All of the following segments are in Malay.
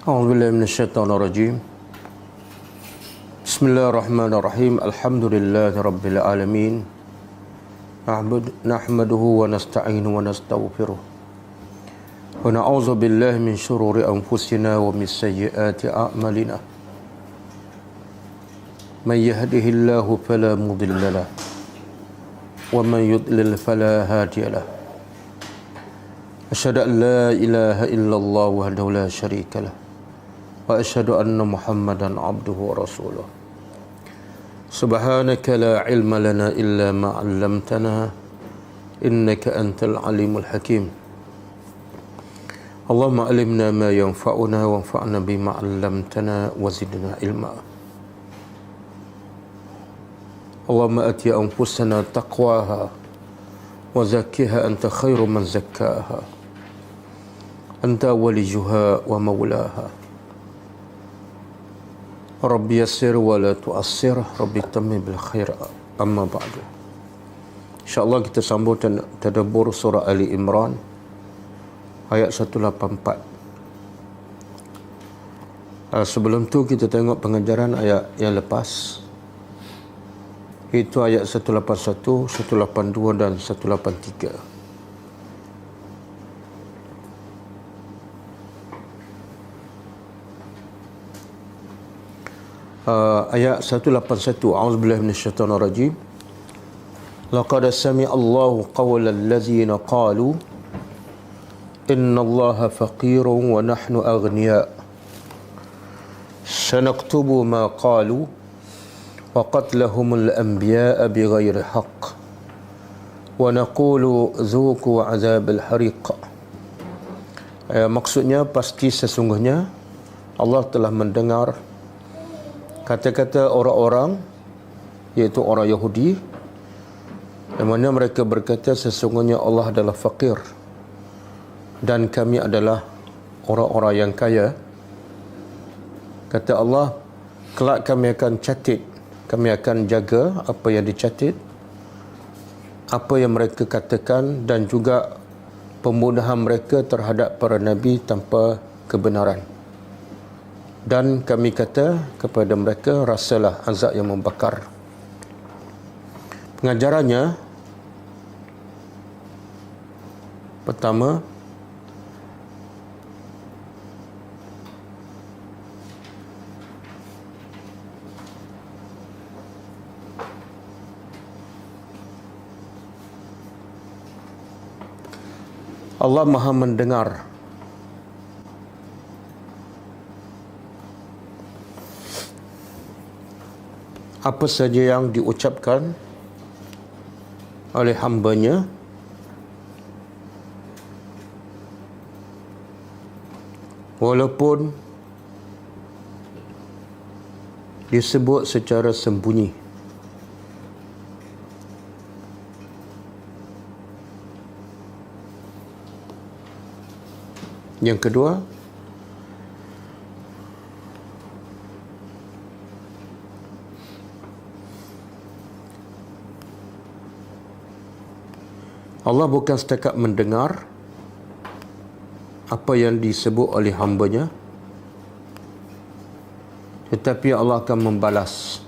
أعوذ بالله من الشيطان الرجيم. بسم الله الرحمن الرحيم. الحمد لله رب العالمين. نحمده ونستعينه ونستغفره ونعوذ بالله من شرور أنفسنا ومن سيئات أعمالنا. من يهده الله فلا مضل له ومن يضلل فلا هادي له. أشهد أن لا إله إلا الله وحده لا شريك له وأشهد أن محمدا عبده ورسوله. سبحانك لا علم لنا إلا ما علمتنا إنك أنت العليم الحكيم. اللهم علمنا ما ينفعنا وانفعنا بما علمتنا وزدنا علما. اللهم آت أنفسنا تقواها وزكها أنت خير من زكاها أنت وليها ومولاها. Rabbi yassir wa la tu'assir, Rabbi tamim bil khair. Amma ba'du. InsyaAllah kita sambung tadabbur surah Ali Imran ayat 184. Sebelum tu kita tengok pengajaran ayat yang lepas, itu ayat 181, 182 dan 183. Ayat 181. A'udzubillahi minasyaitonir rajim. Laqad sami'a Allahu qawlal ladzina qalu innallaha faqirun wa nahnu aghniya. Sanaktubu ma qalu wa qatlahumul anbiya'a bighairi haqq wa naqulu dzuqu 'adzabal hariq. Maksudnya pasti sesungguhnya Allah telah mendengar kata-kata orang-orang, iaitu orang Yahudi, yang mana mereka berkata sesungguhnya Allah adalah fakir dan kami adalah orang-orang yang kaya. Kata Allah, kelak kami akan catat, kami akan jaga apa yang dicatat, apa yang mereka katakan dan juga pembunuhan mereka terhadap para nabi tanpa kebenaran. Dan kami kata kepada mereka, rasalah azab yang membakar. Pengajarannya, pertama, Allah Maha mendengar apa saja yang diucapkan oleh hamba-Nya walaupun disebut secara sembunyi. Yang kedua, Allah bukan setakat mendengar apa yang disebut oleh hamba-Nya, tetapi Allah akan membalas.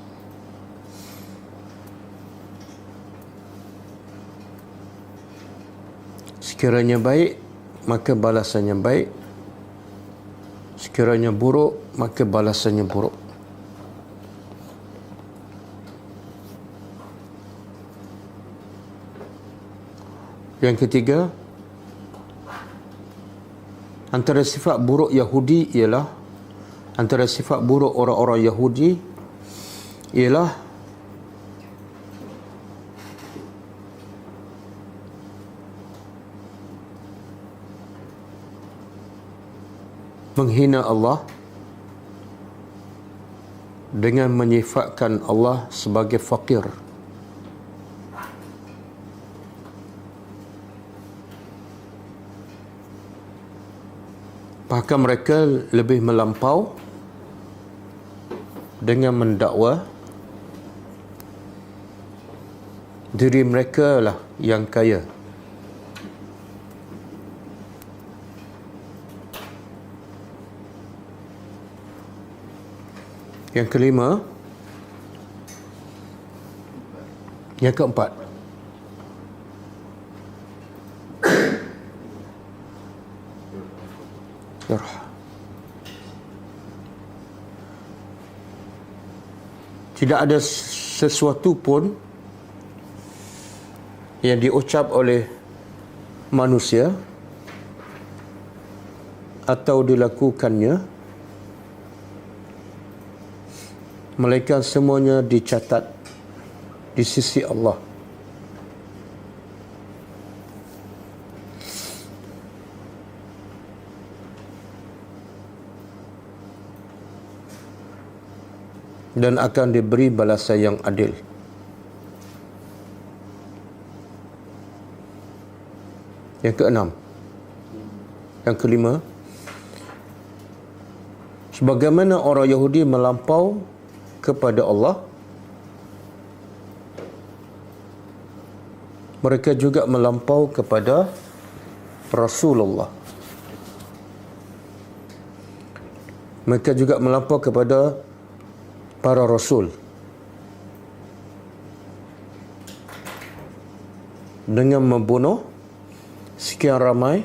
Sekiranya baik, maka balasannya baik. Sekiranya buruk, maka balasannya buruk. Yang ketiga, antara sifat buruk Yahudi ialah, antara sifat buruk orang-orang Yahudi ialah menghina Allah dengan menyifatkan Allah sebagai fakir. Bahkan mereka lebih melampau dengan mendakwa diri mereka lah yang kaya. Yang kelima. Yang keempat. Tidak ada sesuatu pun yang diucap oleh manusia atau dilakukannya melainkan semuanya dicatat di sisi Allah. Dan akan diberi balasan yang adil. Yang keenam. Yang kelima. Sebagaimana orang Yahudi melampau kepada Allah, mereka juga melampau kepada Rasulullah. Mereka juga melampau kepada para Rasul dengan membunuh sekian ramai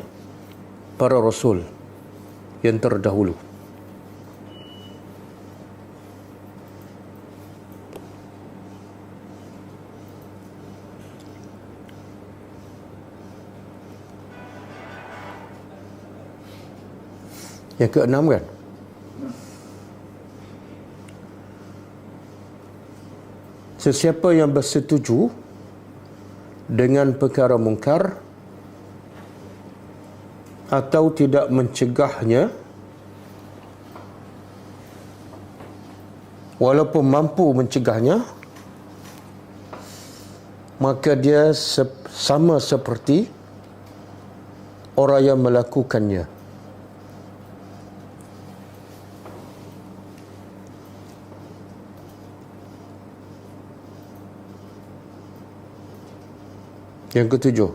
para Rasul yang terdahulu. Yang keenam kan? Sesiapa yang bersetuju dengan perkara mungkar atau tidak mencegahnya walaupun mampu mencegahnya, maka dia sama seperti orang yang melakukannya. Yang ketujuh.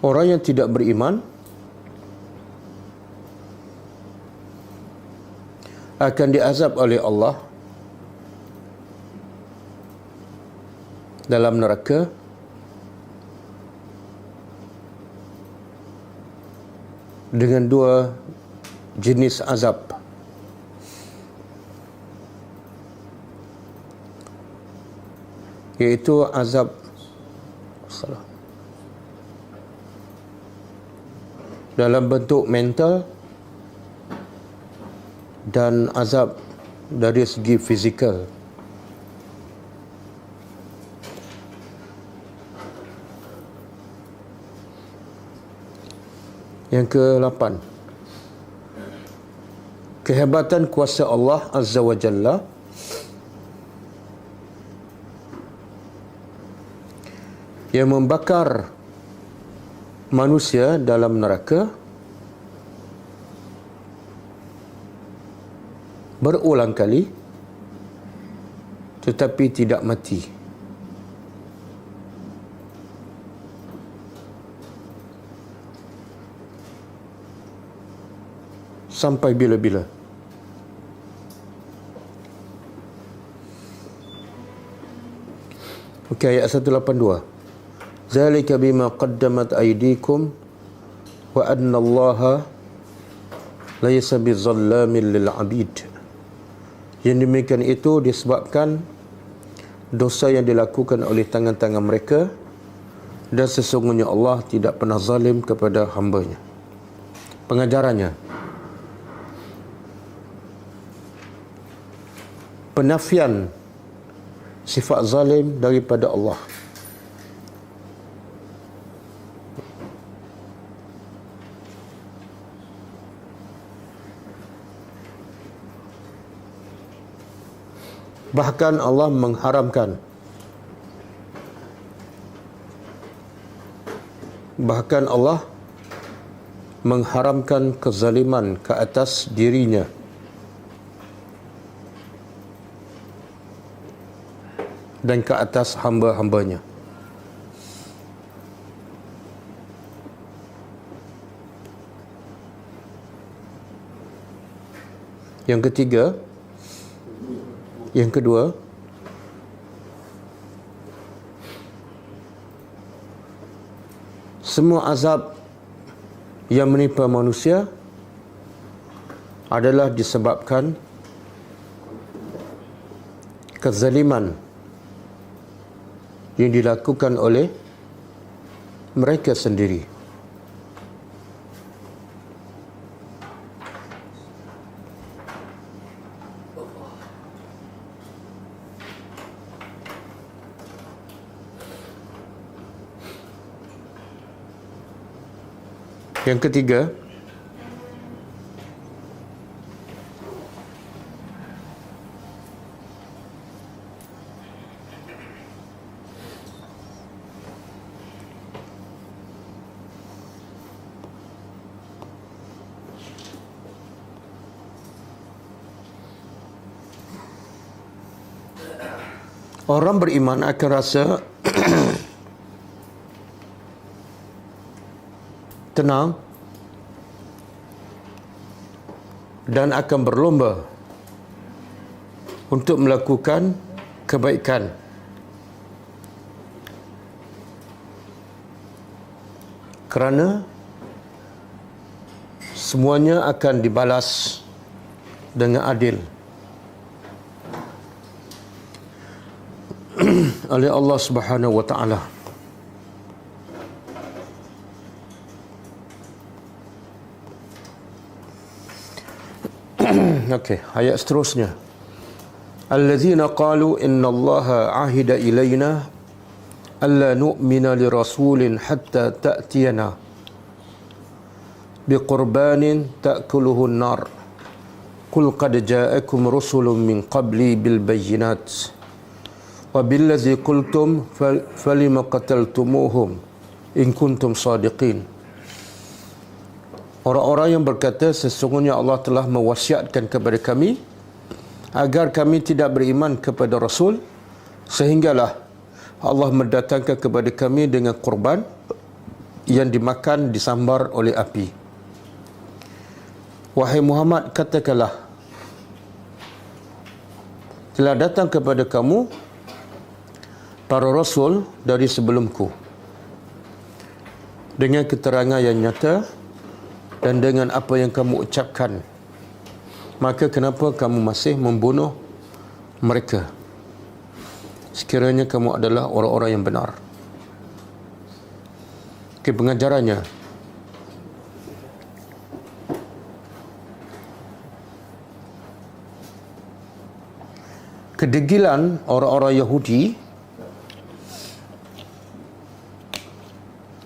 Orang yang tidak beriman akan diazab oleh Allah dalam neraka dengan dua jenis azab. Iaitu azab dalam bentuk mental dan azab dari segi fizikal. Yang ke-8, kehebatan kuasa Allah Azza wa Jalla yang membakar manusia dalam neraka berulang kali tetapi tidak mati. Sampai bila-bila. Okey, ayat 182. Zalika bima qaddamat aydikum wa anna Allaha laysa bizallamin lil 'abid. Yang demikian itu disebabkan dosa yang dilakukan oleh tangan-tangan mereka dan sesungguhnya Allah tidak pernah zalim kepada hamba-Nya. Pengajarannya, penafian sifat zalim daripada Allah. Bahkan Allah mengharamkan kezaliman ke atas dirinya dan ke atas hamba-hambanya. Yang ketiga, yang kedua, semua azab yang menimpa manusia adalah disebabkan kezaliman yang dilakukan oleh mereka sendiri. Yang ketiga, orang beriman akan rasa tenang dan akan berlomba untuk melakukan kebaikan. Kerana semuanya akan dibalas dengan adil oleh Allah Subhanahu wa taala. Okey, ayat seterusnya. Allazina qalu innallaha ahida ilaina alla nu'mina lirasulin hatta ta'tiyana biqurbanin ta'kuluhu an-nar. Qul qad ja'akum rusulun min qabli bil bayyinat wa billazi qultum falima qataltumuhum in kuntum sadiqin. Orang-orang yang berkata sesungguhnya Allah telah mewasiatkan kepada kami agar kami tidak beriman kepada Rasul sehinggalah Allah mendatangkan kepada kami dengan korban yang dimakan disambar oleh api. Wahai Muhammad, katakanlah, telah datang kepada kamu para Rasul dari sebelumku dengan keterangan yang nyata dan dengan apa yang kamu ucapkan, maka kenapa kamu masih membunuh mereka sekiranya kamu adalah orang-orang yang benar? Pengajarannya, kedegilan orang-orang Yahudi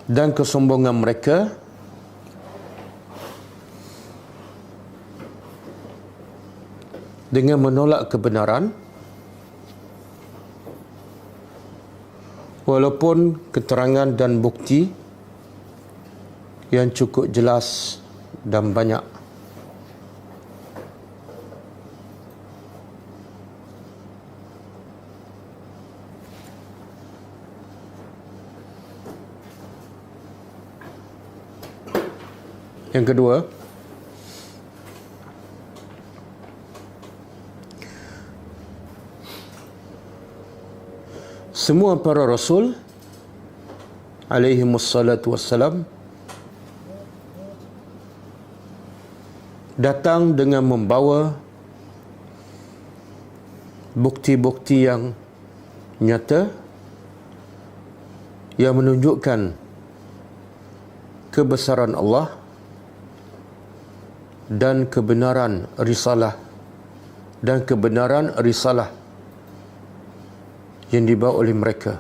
dan kesombongan mereka dengan menolak kebenaran walaupun keterangan dan bukti yang cukup jelas dan banyak. Yang kedua, semua para Rasul alaihimussalatu wassalam datang dengan membawa bukti-bukti yang nyata yang menunjukkan kebesaran Allah dan kebenaran risalah yang dibawa oleh mereka.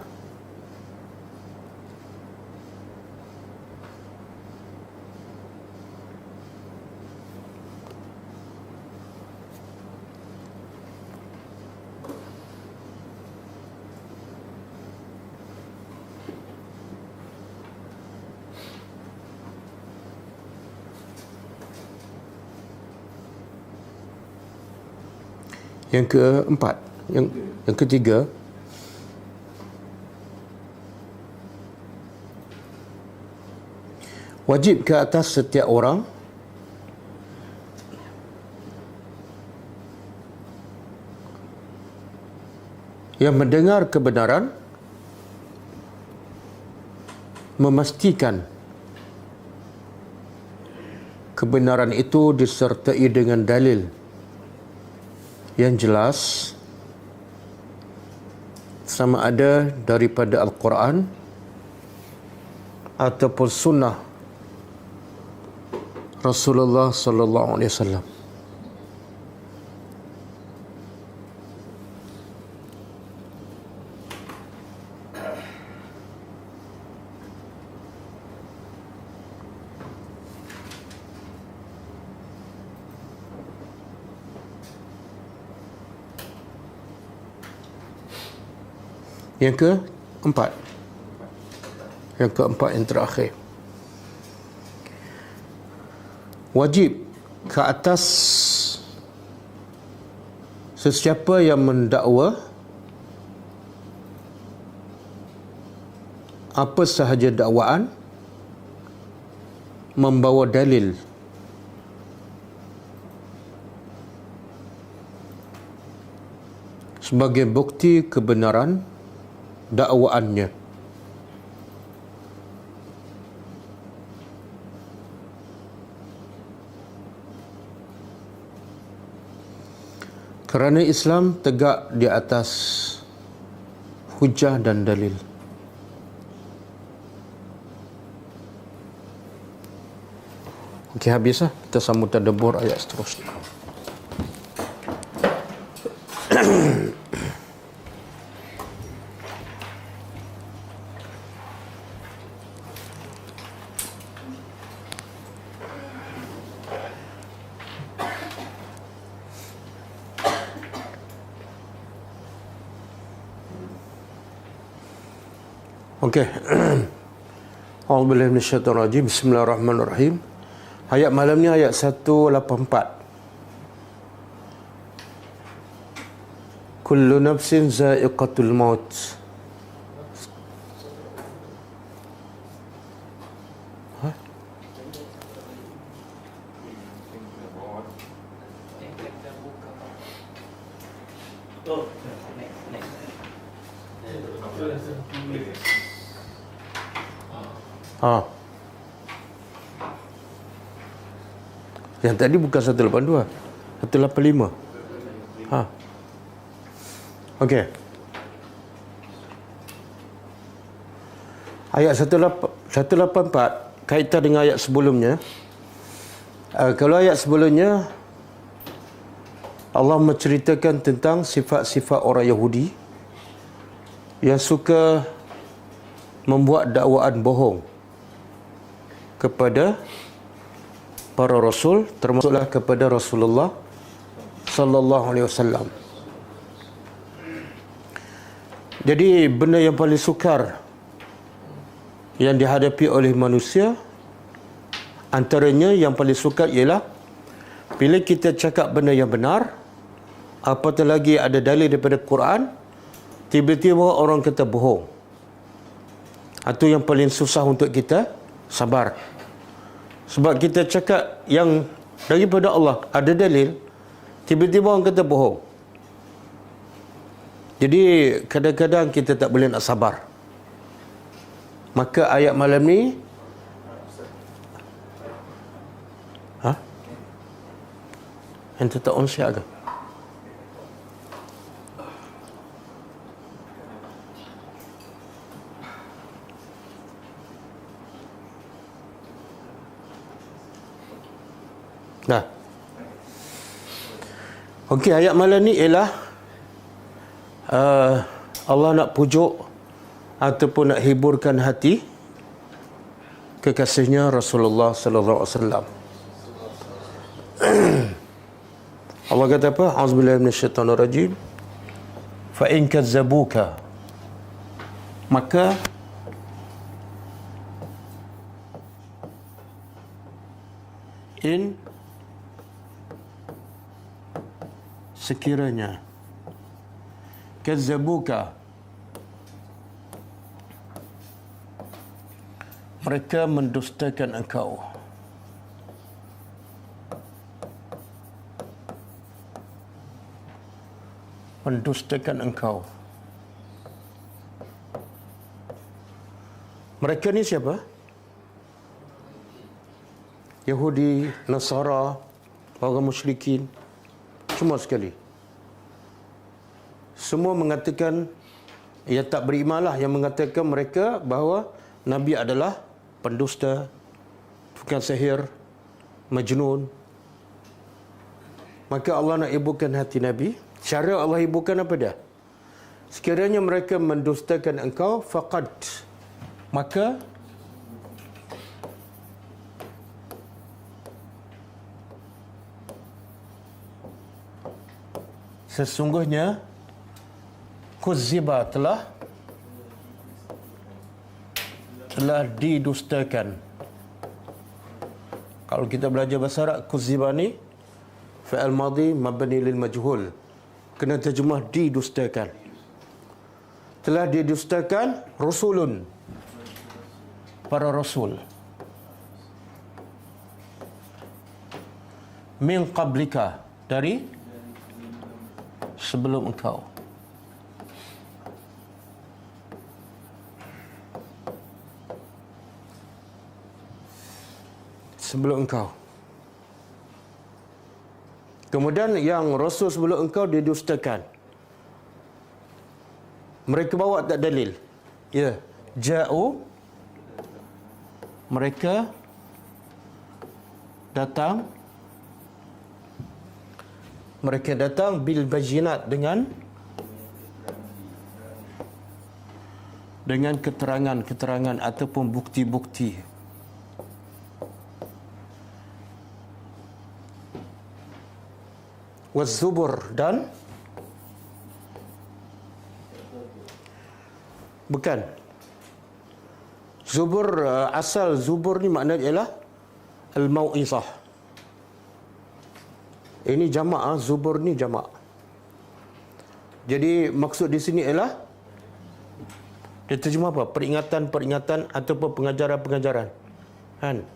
Yang keempat, yang ketiga, wajib ke atas setiap orang yang mendengar kebenaran memastikan kebenaran itu disertai dengan dalil yang jelas sama ada daripada Al-Quran ataupun sunnah Rasulullah sallallahu alaihi wasallam. Yang keempat, yang terakhir, wajib ke atas sesiapa yang mendakwa apa sahaja dakwaan membawa dalil sebagai bukti kebenaran dakwaannya. Kerana Islam tegak di atas hujah dan dalil. Okey, habis lah. Kita sambung tadabbur ayat seterusnya. Okey. A'udzubillahi minasyaitonir rajim. Bismillahirrahmanirrahim. Ayat malam ni ayat 184. Kullu nafsin za'iqatul maut. Yang tadi bukan 182, 185. Okey. Ayat 184 kaitan dengan ayat sebelumnya. Kalau ayat sebelumnya Allah menceritakan tentang sifat-sifat orang Yahudi yang suka membuat dakwaan bohong kepada para rasul, termasuklah kepada Rasulullah sallallahu alaihi wasallam. Jadi benda yang paling sukar yang dihadapi oleh manusia, antaranya yang paling sukar ialah bila kita cakap benda yang benar, apatah lagi ada dalil daripada Quran, tiba-tiba orang kata bohong. Itu yang paling susah untuk kita sabar. Sebab kita cakap yang daripada Allah ada dalil, tiba-tiba orang kata bohong. Jadi kadang-kadang kita tak boleh nak sabar. Maka ayat malam ni Ente tak on siap ke? Nah. Okey, ayat malam ni ialah Allah nak pujuk ataupun nak hiburkan hati kekasihnya Rasulullah sallallahu alaihi wasallam. Allah kata apa? A'udzubillahi minasyaitonir rajim. Fa in kazzabuka, maka sekiranya kazzabuka, mereka mendustakan engkau, mendustakan engkau, Mereka ni siapa? Yahudi, Nasara, orang musyrikin, semua sekali. Semua mengatakan, yang tak beriman lah, yang mengatakan mereka bahawa Nabi adalah pendusta, tukang sihir, majnun. Maka Allah nak hiburkan hati Nabi. Cara Allah hiburkan apa dia? Sekiranya mereka mendustakan engkau, faqad, maka sesungguhnya kuziba telah didustakan. Kalau kita belajar bahasa Arab, kuziba ni fi'il madhi mabni lil majhul, kena terjemah didustakan. Telah didustakan rusulun, para rasul, min qablika, dari sebelum engkau. Sebelum engkau. Kemudian yang rasul sebelum engkau didustakan. Mereka bawa tak dalil? Ya, ja'u, mereka datang bil bayyinat, dengan keterangan ataupun bukti-bukti. Waz-zubur, dan bukan zubur, asal zubur ni maknanya ialah al-mau'izah. Ini jamak, zubur ni jamak. Jadi maksud di sini ialah, dia terjemah apa? Peringatan-peringatan ataupun pengajaran-pengajaran. Kan?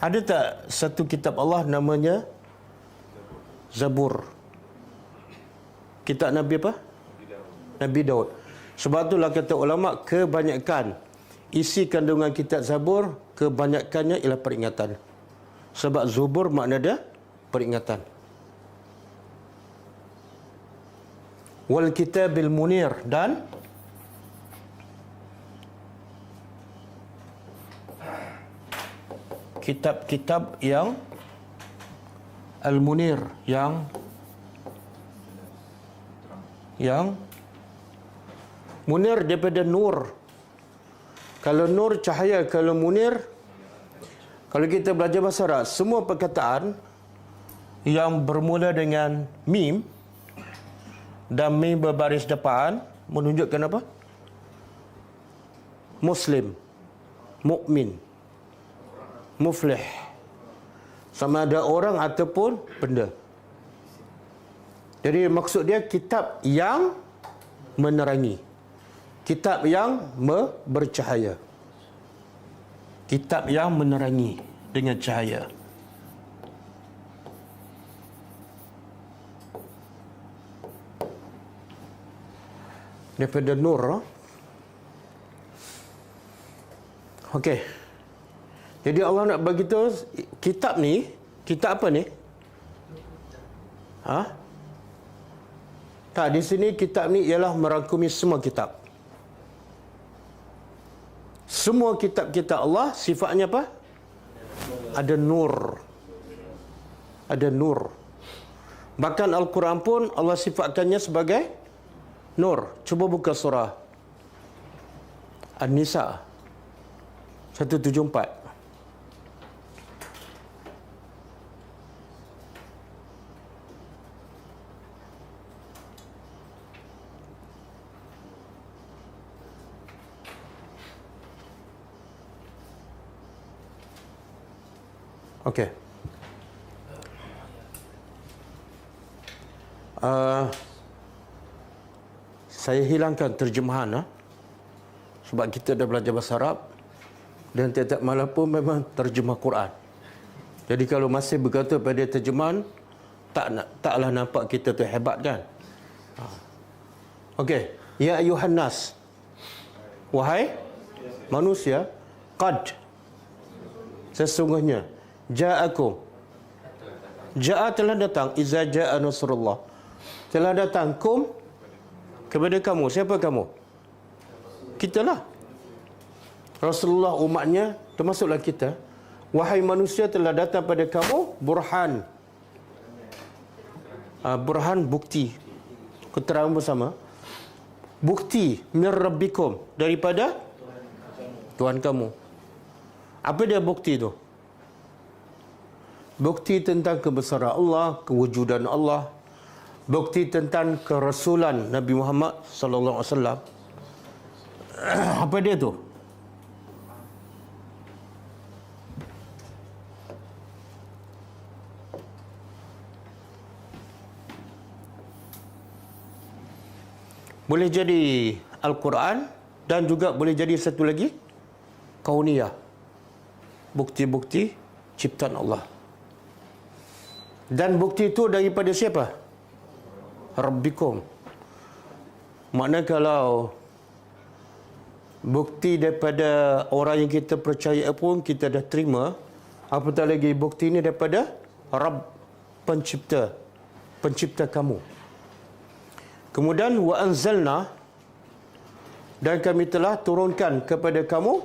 Ada tak satu kitab Allah namanya Zabur? Kitab Nabi apa? Nabi Daud. Sebab itulah kata ulama, kebanyakan isi kandungan kitab Zabur, kebanyakannya ialah peringatan. Sebab Zubur makna dia peringatan. Wal kitabil munir, dan kitab-kitab yang al-munir, yang munir daripada nur. Kalau nur cahaya, kalau munir, kalau kita belajar bahasa Arab, semua perkataan yang bermula dengan mim dan mim berbaris depan menunjukkan apa? Muslim, mukmin, muflih. Sama ada orang ataupun benda. Jadi maksud dia kitab yang menerangi, kitab yang bercahaya, kitab yang menerangi dengan cahaya. Daripada nur. Okey. Jadi Allah nak bagi tahu kitab ni, kitab apa ni? Tak, di sini kitab ni ialah merangkumi semua kitab. Semua kitab-kitab Allah sifatnya apa? Ada nur. Ada nur. Bahkan Al-Quran pun Allah sifatkannya sebagai nur. Cuba buka surah An-Nisa 174. Okey. Saya hilangkan terjemahan sebab kita dah belajar bahasa Arab dan tiap-tiap malam pun memang terjemah Quran. Jadi kalau masih berkata pada terjemahan, taklah nampak kita tu hebat kan. Okey. Ya ayuhan nas. Wahai manusia, qad, sesungguhnya, ja'akum, ja'a telah datang, iza ja'a nasrullah, telah datang, kum, kepada kamu. Siapa kamu? Kita lah. Rasulullah, umatnya, termasuklah kita. Wahai manusia, telah datang pada kamu burhan. Burhan, bukti, keterangan bersama. Bukti min rabbikum, daripada Tuhan kamu. Apa dia bukti tu? Bukti tentang kebesaran Allah, kewujudan Allah. Bukti tentang kerasulan Nabi Muhammad sallallahu alaihi wasallam. Apa dia tu? Boleh jadi Al-Quran dan juga boleh jadi satu lagi kauniyah. Bukti-bukti ciptaan Allah. Dan bukti itu daripada siapa? Rabbikum. Maknanya kalau bukti daripada orang yang kita percaya pun kita dah terima, apatah lagi bukti ini daripada Rabb, pencipta, pencipta kamu. Kemudian wa anzalna, dan kami telah turunkan kepada kamu.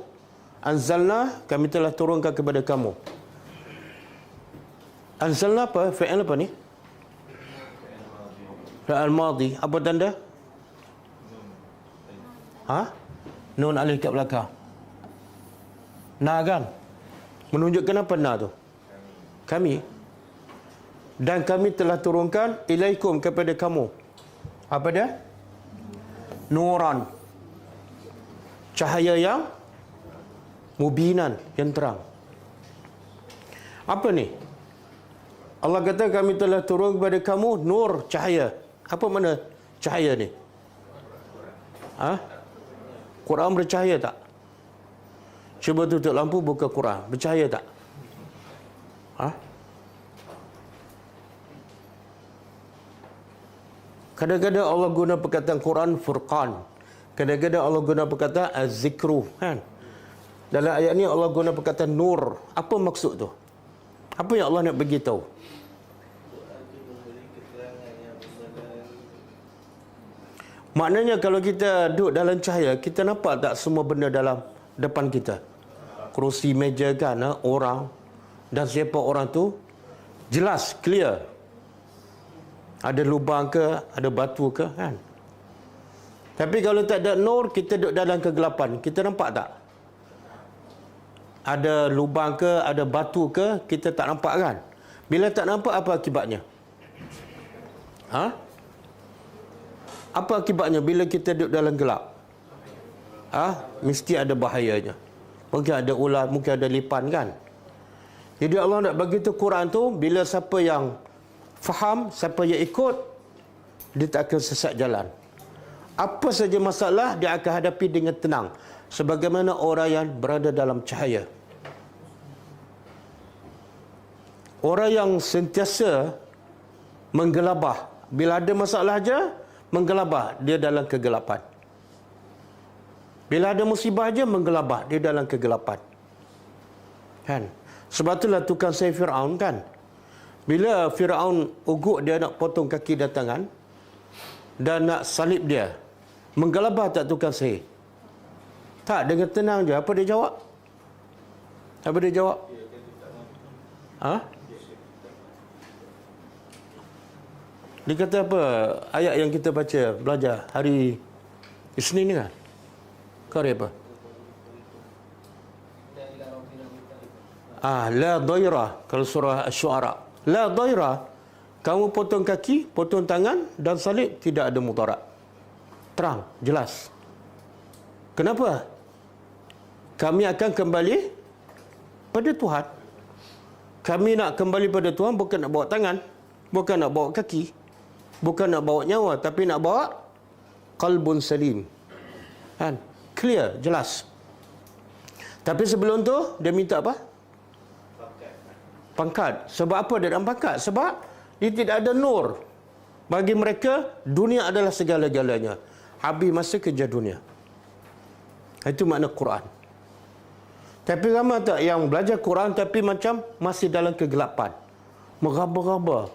Anzalna, kami telah turunkan kepada kamu. Anzalna apa? Fi'il apa ni? Fi'il madhi. Apa tanda? Nun alif kat belakang. Na kan? Menunjukkan apa na tu? Kami. Dan kami telah turunkan ilaikum, kepada kamu. Apa dia? Nuran, cahaya yang mubinan, yang terang. Apa ni? Allah kata kami telah turun kepada kamu nur, cahaya. Apa mana cahaya ni? Quran bercahaya tak? Cuba tutup lampu, buka Quran, bercahaya tak? Kadang-kadang Allah guna perkataan Quran Furqan. Kadang-kadang Allah guna perkataan Az-Zikru, kan? Dalam ayat ni Allah guna perkataan Nur. Apa maksud tu? Apa yang Allah nak bagi tahu? Maknanya kalau kita duduk dalam cahaya, kita nampak tak semua benda dalam depan kita? Kerusi, meja kan, orang. Dan siapa orang tu? Jelas, clear. Ada lubang ke, ada batu ke, kan? Tapi kalau tak ada nur, kita duduk dalam kegelapan. Kita nampak tak? Ada lubang ke, ada batu ke, kita tak nampak, kan? Bila tak nampak, apa akibatnya? Apa akibatnya bila kita duduk dalam gelap? Mesti ada bahayanya. Mungkin ada ular, mungkin ada lipan, kan? Jadi Allah nak bagi tu Quran tu, bila siapa yang faham, siapa yang ikut, dia tak akan sesat jalan. Apa saja masalah, dia akan hadapi dengan tenang, sebagaimana orang yang berada dalam cahaya. Orang yang sentiasa menggelabah, bila ada masalah aja menggelabah, dia dalam kegelapan. Bila ada musibah aja menggelabah, dia dalam kegelapan, kan? Sebab itulah tukang sihir Firaun, kan? Bila Firaun ugut dia nak potong kaki dan tangan dan nak salib dia, menggelabah tak tukang sihir? Tak, dengan tenang je. Apa dia jawab? Apa dia jawab? Dia kata apa? Ayat yang kita baca, belajar hari Isnin ni, kan? Kau apa? La dairah, kalau surah Asy-Syu'ara. La dairah, kamu potong kaki, potong tangan dan salib, tidak ada mudarat. Terang, jelas. Kenapa? Kami akan kembali pada Tuhan. Kami nak kembali pada Tuhan, bukan nak bawa tangan, bukan nak bawa kaki, bukan nak bawa nyawa, tapi nak bawa qalbun salim, kan? Clear, jelas. Tapi sebelum tu dia minta apa? Pangkat. Sebab apa dia dalam pangkat? Sebab dia tidak ada nur. Bagi mereka dunia adalah segala-galanya. habis masa kerja dunia. Itu makna Quran. Tapi ramai tak yang belajar Quran tapi macam masih dalam kegelapan, meraba-raba.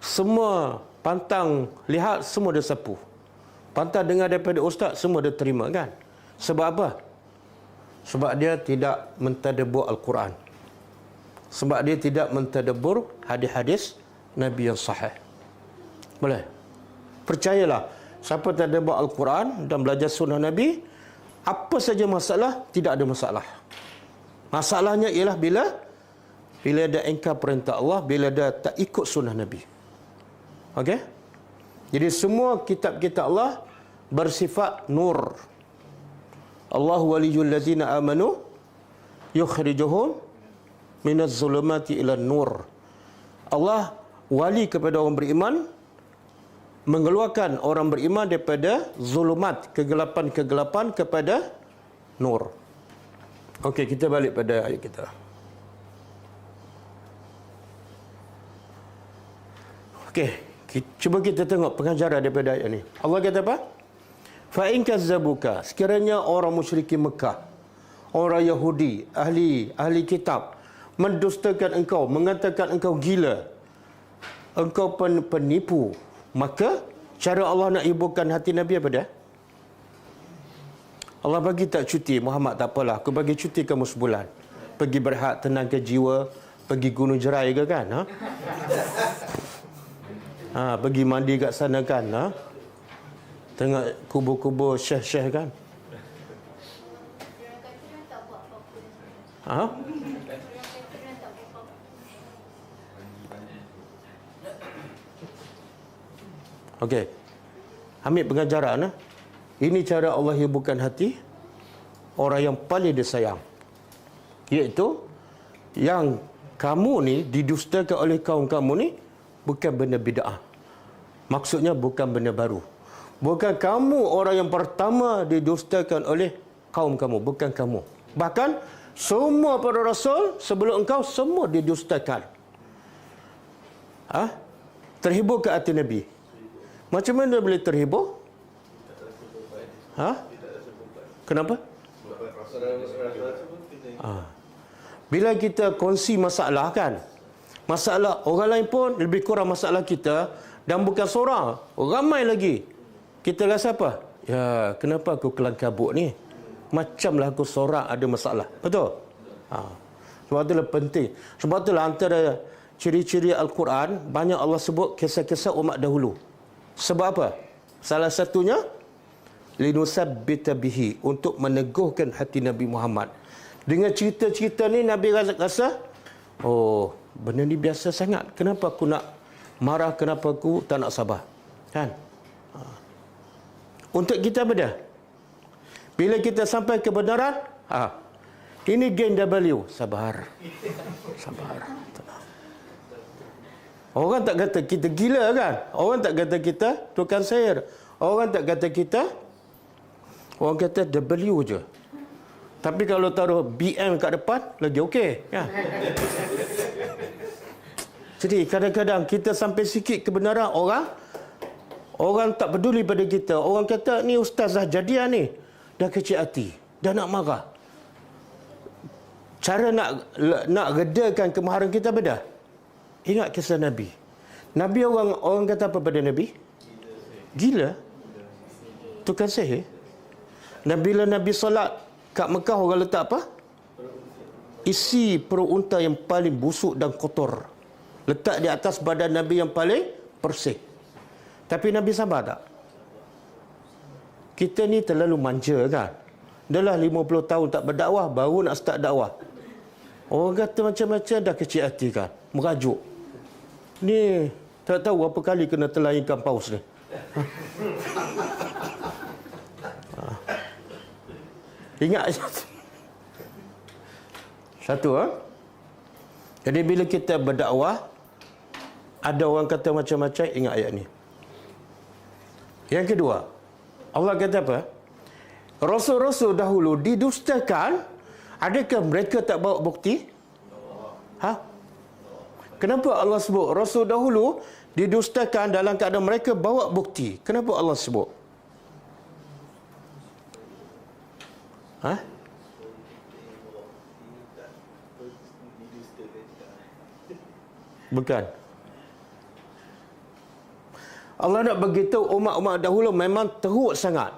Semua pantang lihat, semua dia sapu. Pantang dengar daripada ustaz, semua dia terima kan. Sebab apa? Sebab dia tidak mentadabbur Al-Quran. Sebab dia tidak mentadabbur hadis-hadis Nabi yang sahih. Boleh? Percayalah, siapa tadabbur Al-Quran dan belajar sunnah Nabi, apa saja masalah, tidak ada masalah. Masalahnya ialah bila ada engkar perintah Allah, bila ada tak ikut sunnah Nabi. Okey? Jadi semua kitab-kitab Allah bersifat nur. Allahu waliyul ladzina amanu yukhrijuhum minaz zulumati ila nur. Allah wali kepada orang beriman, mengeluarkan orang beriman daripada zulumat, kegelapan-kegelapan, kepada nur. Okey, kita balik pada ayat kita. Okey, cuba kita tengok pengajaran daripada ayat ni. Allah kata apa? Fa in kazzabuka, sekiranya orang musyrikin Mekah, orang Yahudi, ahli kitab mendustakan engkau, mengatakan engkau gila, engkau penipu, maka cara Allah nak hiburkan hati Nabi apa dia? Allah bagi tak cuti, Muhammad tak apalah, aku bagi cuti kamu sebulan. Pergi berehat, tenangkan jiwa, pergi Gunung Jerai ke kan? Pergi mandi kat sana kan? Tengok kubur-kubur syekh-syekh kan? Okey. Ambil pengajaran. Ini cara Allah hiburkan hati orang yang paling dia sayang. Iaitu yang kamu ni didustakan oleh kaum kamu ni bukan benda bid'ah. Maksudnya bukan benda baru. Bukan kamu orang yang pertama didustakan oleh kaum kamu, bukan kamu. Bahkan semua para rasul sebelum engkau semua didustakan. Terhibur ke hati Nabi. Macam mana boleh terhibur? Kenapa? Bila kita kongsi masalah kan, masalah orang lain pun lebih kurang masalah kita, dan bukan seorang, ramai lagi. Kita rasa apa? Ya, kenapa aku kelang kabut ni? Macamlah aku seorang ada masalah. Betul? Sebab itulah penting. Sebab itulah antara ciri-ciri Al-Quran, banyak Allah sebut kisah-kisah umat dahulu. Sebab apa? Salah satunya linusabbita bihi, untuk meneguhkan hati Nabi Muhammad. Dengan cerita-cerita ni Nabi rasa, oh, benda ni biasa sangat. Kenapa aku nak marah? Kenapa aku tak nak sabar? Kan? Untuk kita beda. Bila kita sampai kebenaran, ini gain W. Sabar. Sabar. Tenang. Orang tak kata kita gila kan? Orang tak kata kita tukang sihir. Orang tak kata kita, orang kata W je. Tapi kalau taruh BM kat depan, lagi okey. Ya. Jadi kadang-kadang kita sampai sikit kebenaran, orang tak peduli pada kita. Orang kata, ni ustazah jadian ni. Dah kecil hati. Dah nak marah. Cara nak redakan kemaharan kita beda. Ingat kisah Nabi. Nabi orang kata apa pada Nabi? Gila. Tukang sihir. Bila Nabi solat kat Mekah, orang letak apa? Isi perut unta yang paling busuk dan kotor, letak di atas badan Nabi yang paling bersih. Tapi Nabi sabar tak? Kita ni terlalu manja kan? Dah lah 50 tahun tak berdakwah, baru nak start dakwah. Orang kata macam-macam, dah kecil hati kan? Merajuk. Ni tak tahu berapa kali kena telan ikan paus ni. Ingat satu. Jadi bila kita berdakwah, ada orang kata macam-macam, ingat ayat ni. Yang kedua, Allah kata apa? Rasul-rasul dahulu didustakan. Adakah mereka tak bawa bukti? Kenapa Allah sebut Rasul dahulu didustakan dalam keadaan mereka bawa bukti? Kenapa Allah sebut? Ha? Bukan. Allah nak beritahu umat-umat dahulu memang teruk sangat.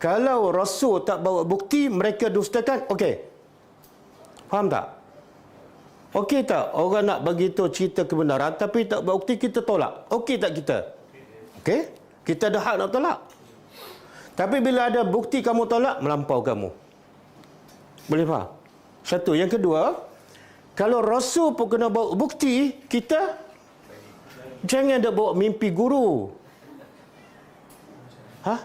Kalau Rasul tak bawa bukti, mereka dustakan. Okey. Faham tak? Okey tak? Orang nak beritahu cerita kebenaran tapi tak bawa bukti, kita tolak. Okey tak kita? Okey? Kita ada hak nak tolak. Tapi bila ada bukti kamu tolak, melampau kamu. Boleh faham? Satu. Yang kedua, kalau Rasul pun kena bawa bukti, kita jangan ada bawa mimpi guru. Ha?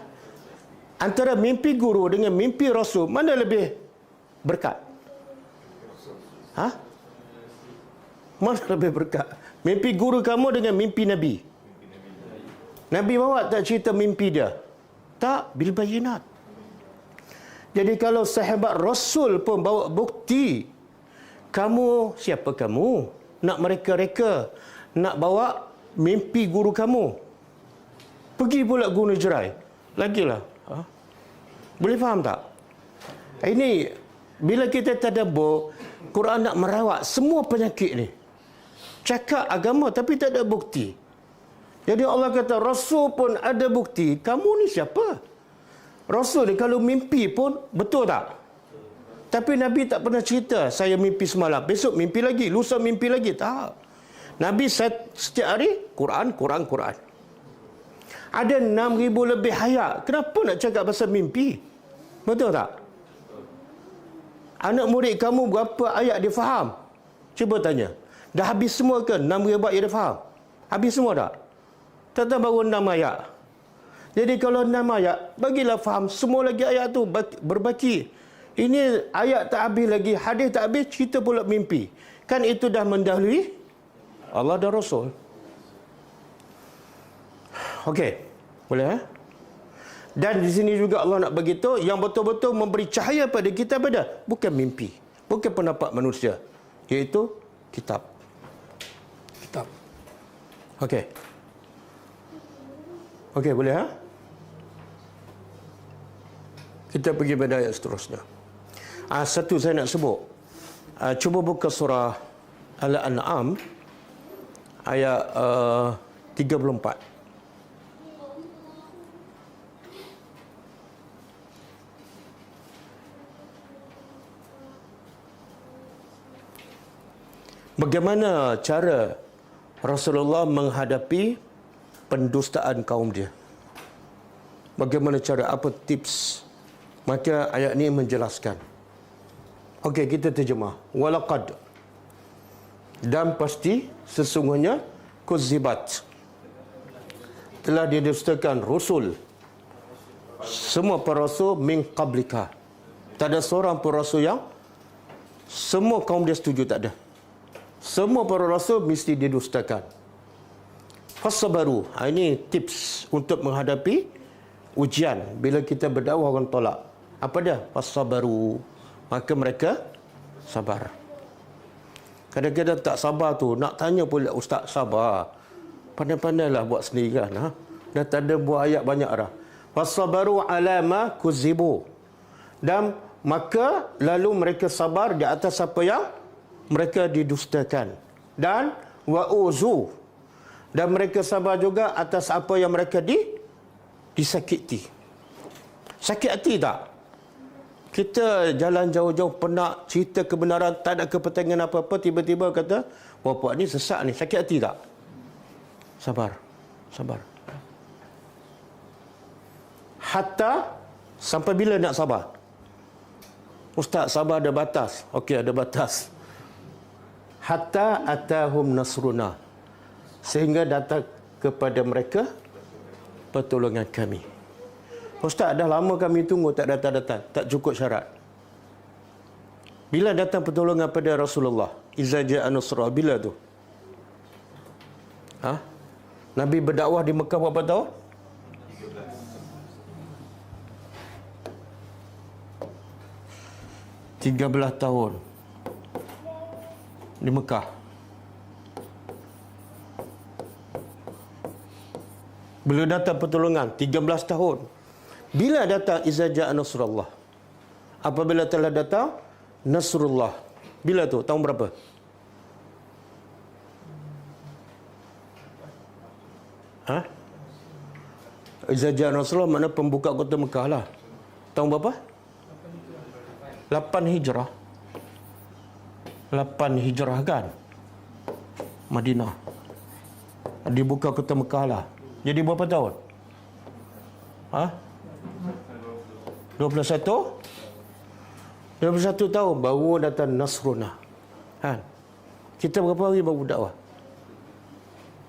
Antara mimpi guru dengan mimpi Rasul, mana lebih berkat? Ha? Mana lebih berkat? Mimpi guru kamu dengan mimpi Nabi. Nabi bawa tak cerita mimpi dia? Tak, bil bayinat. Jadi kalau sahabat Rasul pun bawa bukti, kamu, siapa kamu? Nak mereka-reka, nak bawa mimpi guru kamu. Pergi pula guna jerai. Lagilah. Ha? Boleh faham tak? Ini, bila kita tadabbur, Quran nak merawat semua penyakit ni. Cakap agama tapi tak ada bukti. Jadi Allah kata, Rasul pun ada bukti. Kamu ni siapa? Rasul ni kalau mimpi pun, betul tak? Tapi Nabi tak pernah cerita, saya mimpi semalam, besok mimpi lagi, lusa mimpi lagi. Tak. Nabi setiap hari, Quran. Ada 6,000 lebih ayat. Kenapa nak cakap pasal mimpi? Betul tak? Anak murid kamu berapa ayat dia faham? Cuba tanya. Dah habis semua ke 6,000 ayat dia faham? Habis semua tak? Tak baru 6 ayat. Jadi kalau 6 ayat, bagilah faham semua lagi ayat tu berbaki. Ini ayat tak habis lagi, hadis tak habis, cerita pula mimpi. Kan itu dah mendahului Allah dan Rasul. Okey, boleh Dan di sini juga Allah nak beritahu yang betul-betul memberi cahaya pada kita pada bukan mimpi, bukan pendapat manusia, iaitu kitab. Okey. Okey, boleh Kita pergi pada ayat seterusnya. Satu saya nak sebut. Cuba buka surah Al-An'am ayat 34. Bagaimana cara Rasulullah menghadapi pendustaan kaum dia? Bagaimana cara, apa tips? Maka ayat ini menjelaskan. Okey, kita terjemah. Walaqad, dan pasti sesungguhnya, kuzibat, telah didustakan rusul, semua para rasul min qablika. Tak ada seorang pun rasul yang semua kaum dia setuju, tak ada. Semua para rasul mesti didustakan. Fasabaru. Ini tips untuk menghadapi ujian. Bila kita berdakwah orang tolak, apa dia? Fasabaru. Maka mereka sabar. Kadang-kadang tak sabar tu, nak tanya pula, ustaz sabar. Pandai-pandailah buat sendiri kan. Dah tak ada buat ayat banyak dah. Fasabaru alama kuzibu. Dan maka lalu mereka sabar di atas apa yang mereka didustakan. Dan wa'uzu, dan mereka sabar juga atas apa yang mereka disakiti. Sakit hati tak? Kita jalan jauh-jauh penat cerita kebenaran, tak ada kepentingan apa-apa, tiba-tiba kata, bapak ni sesak ni, sakit hati tak? Sabar. Hatta, sampai bila nak sabar? Ustaz, sabar ada batas. Okey, ada batas. Hatta atahum nasruna, sehingga datang kepada mereka pertolongan kami. Ustaz, dah lama kami tunggu tak datang-datang, tak cukup syarat. Bila datang pertolongan pada Rasulullah? Iza ja'a nasrullah, bila tu? Nabi berdakwah di Mekah berapa tahun? 13 tahun di Mekah. Bila datang pertolongan 13 tahun. Bila datang iza ja'a nasrullah? apabila telah datang Nasrullah. Bila tu? Tahun berapa? Iza ja'a Nasrullah makna pembuka kota Mekah lah. Tahun berapa? 8 Hijrah. 8 Hijrah kan? Madinah. Dibuka kota Mekah lah. Jadi berapa tahun? 21? 21 tahun baru datang Nasrullah. Kan? Kita berapa hari baru dakwah?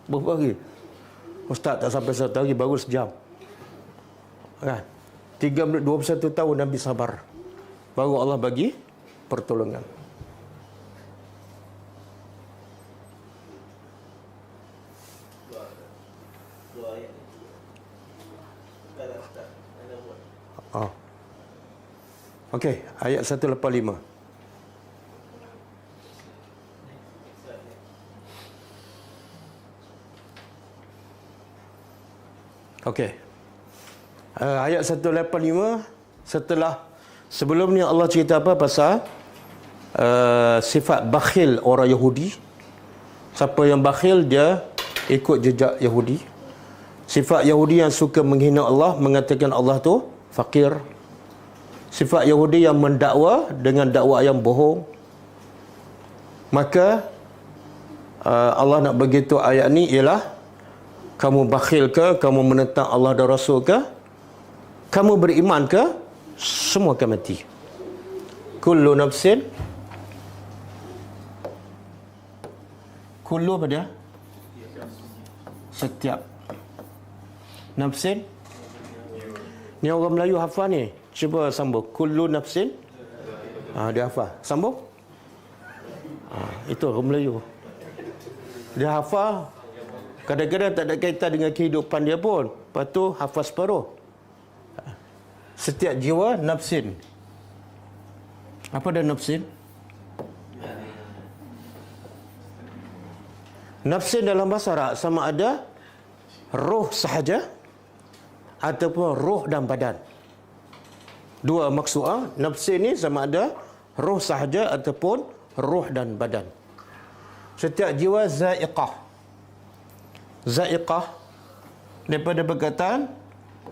Berapa hari? Ustaz tak sampai 1 hari, baru sejam. Kan? 21 tahun Nabi sabar. Baru Allah bagi pertolongan. Okey, ayat 185. Okey. Ayat 185 sebelum ni Allah cerita apa pasal sifat bakhil orang Yahudi. Siapa yang bakhil dia ikut jejak Yahudi. Sifat Yahudi yang suka menghina Allah, mengatakan Allah tu fakir. Sifat Yahudi yang mendakwa dengan dakwa yang bohong. Maka Allah nak begitu ayat ni ialah kamu bakhil ke, kamu menentang Allah dan Rasul ke, kamu beriman ke, semua akan mati. Kullu nafsin, kullu apa dia? Setiap nafsin. Ni orang Melayu hafal ni. Cuba sambung. Kullu nafsin. Dia hafal. Sambung. Itu orang Melayu. Dia hafal. Kadang-kadang tak ada kaitan dengan kehidupan dia pun. Lepas tu hafal separuh. Setiap jiwa nafsin. Apa dah nafsin? Nafsin dalam bahasa Arab sama ada roh sahaja ataupun roh dan badan. Dua maksud. Nafsin ni sama ada roh sahaja ataupun roh dan badan. Setiap jiwa za'iqah. Za'iqah daripada perkataan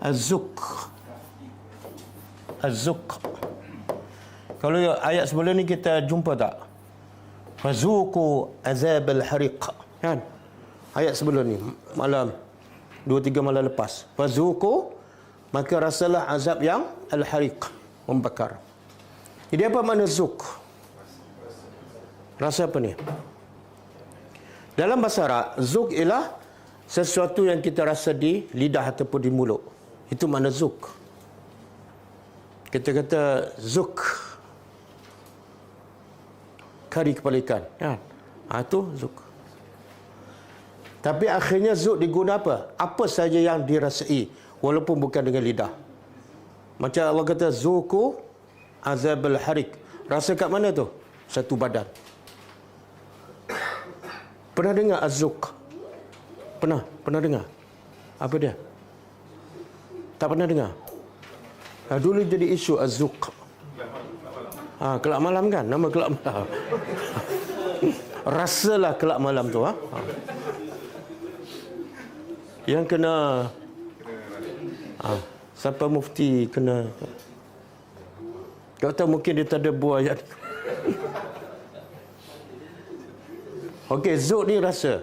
az-zuk. Az-zuk. Kalau ayat sebelum ni kita jumpa tak? Fazuqu azabal hariq. Kan? Ayat sebelum ni malam 2-3 malam lepas. Fazuqu, maka rasalah azab yang al-hariq, membakar. Jadi apa makna zuk? Rasa apa ni? Dalam bahasa Arab, zuk ialah sesuatu yang kita rasa di lidah ataupun di mulut. Itu makna zuk. Kita kata zuk kari kepala ikan. Kan? Itu zuk. Tapi akhirnya zuk diguna apa? Apa saja yang dirasai, walaupun bukan dengan lidah. Macam Allah kata zuku azabul harik. Rasa kat mana tu? Satu badan. Pernah dengar azuk? Pernah dengar? Apa dia? Tak pernah dengar? Dulu jadi isu azuk. Kelab malam kan? Nama kelab malam. Rasalah kelab malam tu. Yang kena siapa mufti kena. Kau tahu mungkin dia tak ada buah ayat. Okey, zuk ni rasa.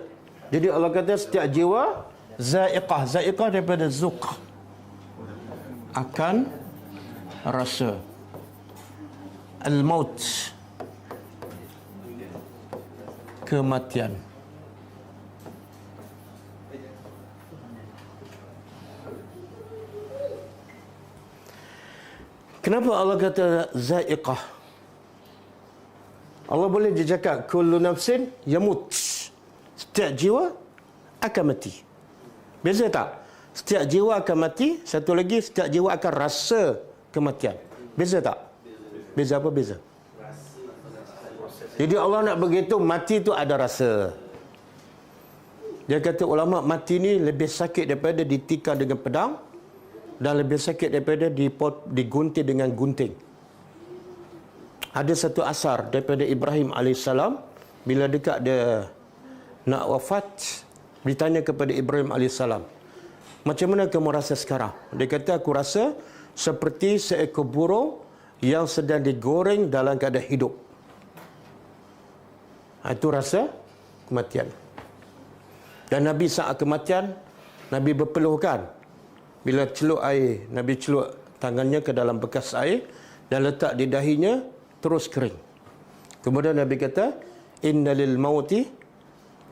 Jadi Allah kata setiap jiwa za'iqah. Za'iqah daripada zuk. Akan rasa. Al-maut. Kematian. Kenapa Allah kata za'iqah? Allah boleh dia cakap kullu nafsin yamut. Setiap jiwa akan mati. Beza tak? Setiap jiwa akan mati, satu lagi setiap jiwa akan rasa kematian. Beza tak? Beza apa beza? Jadi Allah nak begitu, mati tu ada rasa. Dia kata ulama mati ni lebih sakit daripada ditikam dengan pedang dan lebih sakit daripada digunting dengan gunting. Ada satu asar daripada Ibrahim alaihissalam, bila dekat dia nak wafat, ditanya kepada Ibrahim alaihissalam, macam mana kamu rasa sekarang? Dia kata, aku rasa seperti seekor burung yang sedang digoreng dalam keadaan hidup. Itu rasa kematian. Dan Nabi saat kematian, Nabi berpeluhkan. Bila celup air, Nabi celup tangannya ke dalam bekas air dan letak di dahinya, terus kering. Kemudian Nabi kata, innalil mauti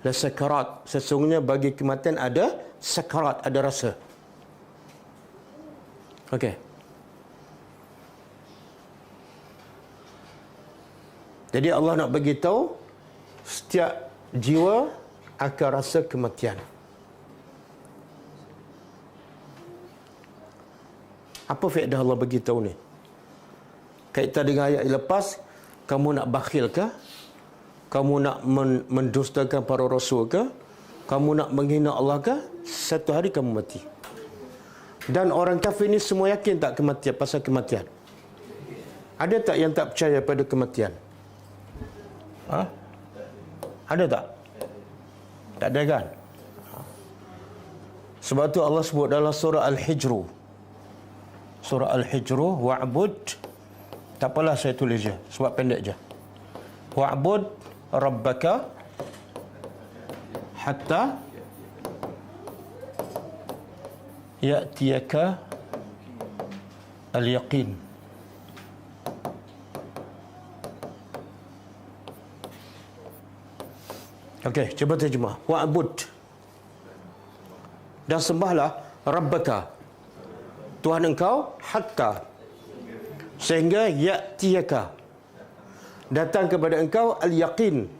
la sakarat. Sesungguhnya bagi kematian ada sakarat, ada rasa. Okey. Jadi Allah nak bagi tahu setiap jiwa akan rasa kematian. Apa faedah Allah bagi tahu ni? Kaitan dengan ayat lepas, kamu nak bakhil ke? Kamu nak mendustakan para rasul ke? Kamu nak menghina Allah ke? Satu hari kamu mati. Dan orang kafir ni semua yakin tak kematian, pasal kematian? Ada tak yang tak percaya pada kematian? Ada tak? Tak ada kan? Sebab tu Allah sebut dalam surah Al-Hijr. Surah Al-Hijr, wa'bud. Tak apalah saya tulis je, sebab pendek je. Wa'bud rabbaka hatta ya'tiyaka al-yaqin. Okey, cuba terjemah. Wa'bud, dan sembahlah rabbaka, Tuhan engkau, hatta, sehingga ya'tiyaka, datang kepada engkau al-yaqin.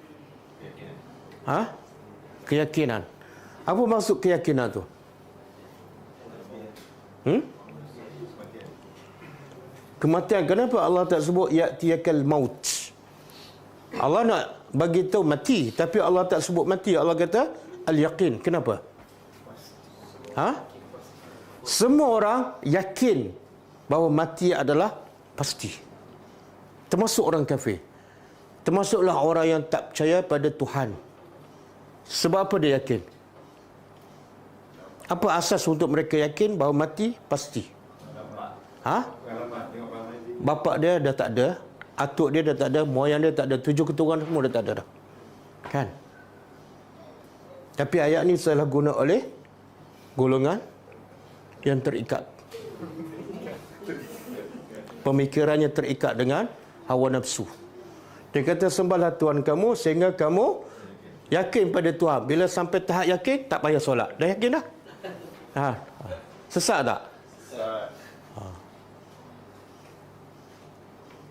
Keyakinan. Apa maksud keyakinan tu? Kematian. Kenapa Allah tak sebut ya'tiyakal maut? Allah nak bagi tahu mati, tapi Allah tak sebut mati. Allah kata al-yaqin. Kenapa? Semua orang yakin bahawa mati adalah pasti. Termasuk orang kafir. Termasuklah orang yang tak percaya pada Tuhan. Sebab apa dia yakin? Apa asas untuk mereka yakin bahawa mati pasti? Bapa dia dah tak ada, atuk dia dah tak ada, moyang dia tak ada, 7 keturunan semua dah tak ada dah. Kan? Tapi ayat ni salah guna oleh golongan yang terikat. Pemikirannya terikat dengan hawa nafsu. Dia kata, sembahlah Tuhan kamu sehingga kamu yakin pada Tuhan. Bila sampai tahap yakin, tak payah solat. Dah yakin dah? Sesat tak? Sesat.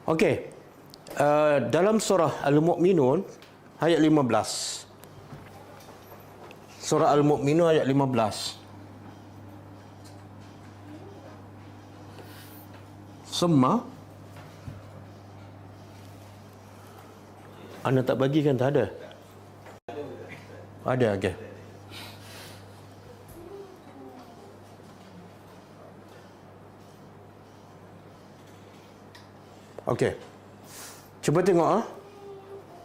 Okey. Dalam surah Al-Mu'minun ayat 15. Surah Al-Mu'minun ayat 15. Semua anda tak bagi kan? Tak ada. Ada, okey. Okey. Cuba tengok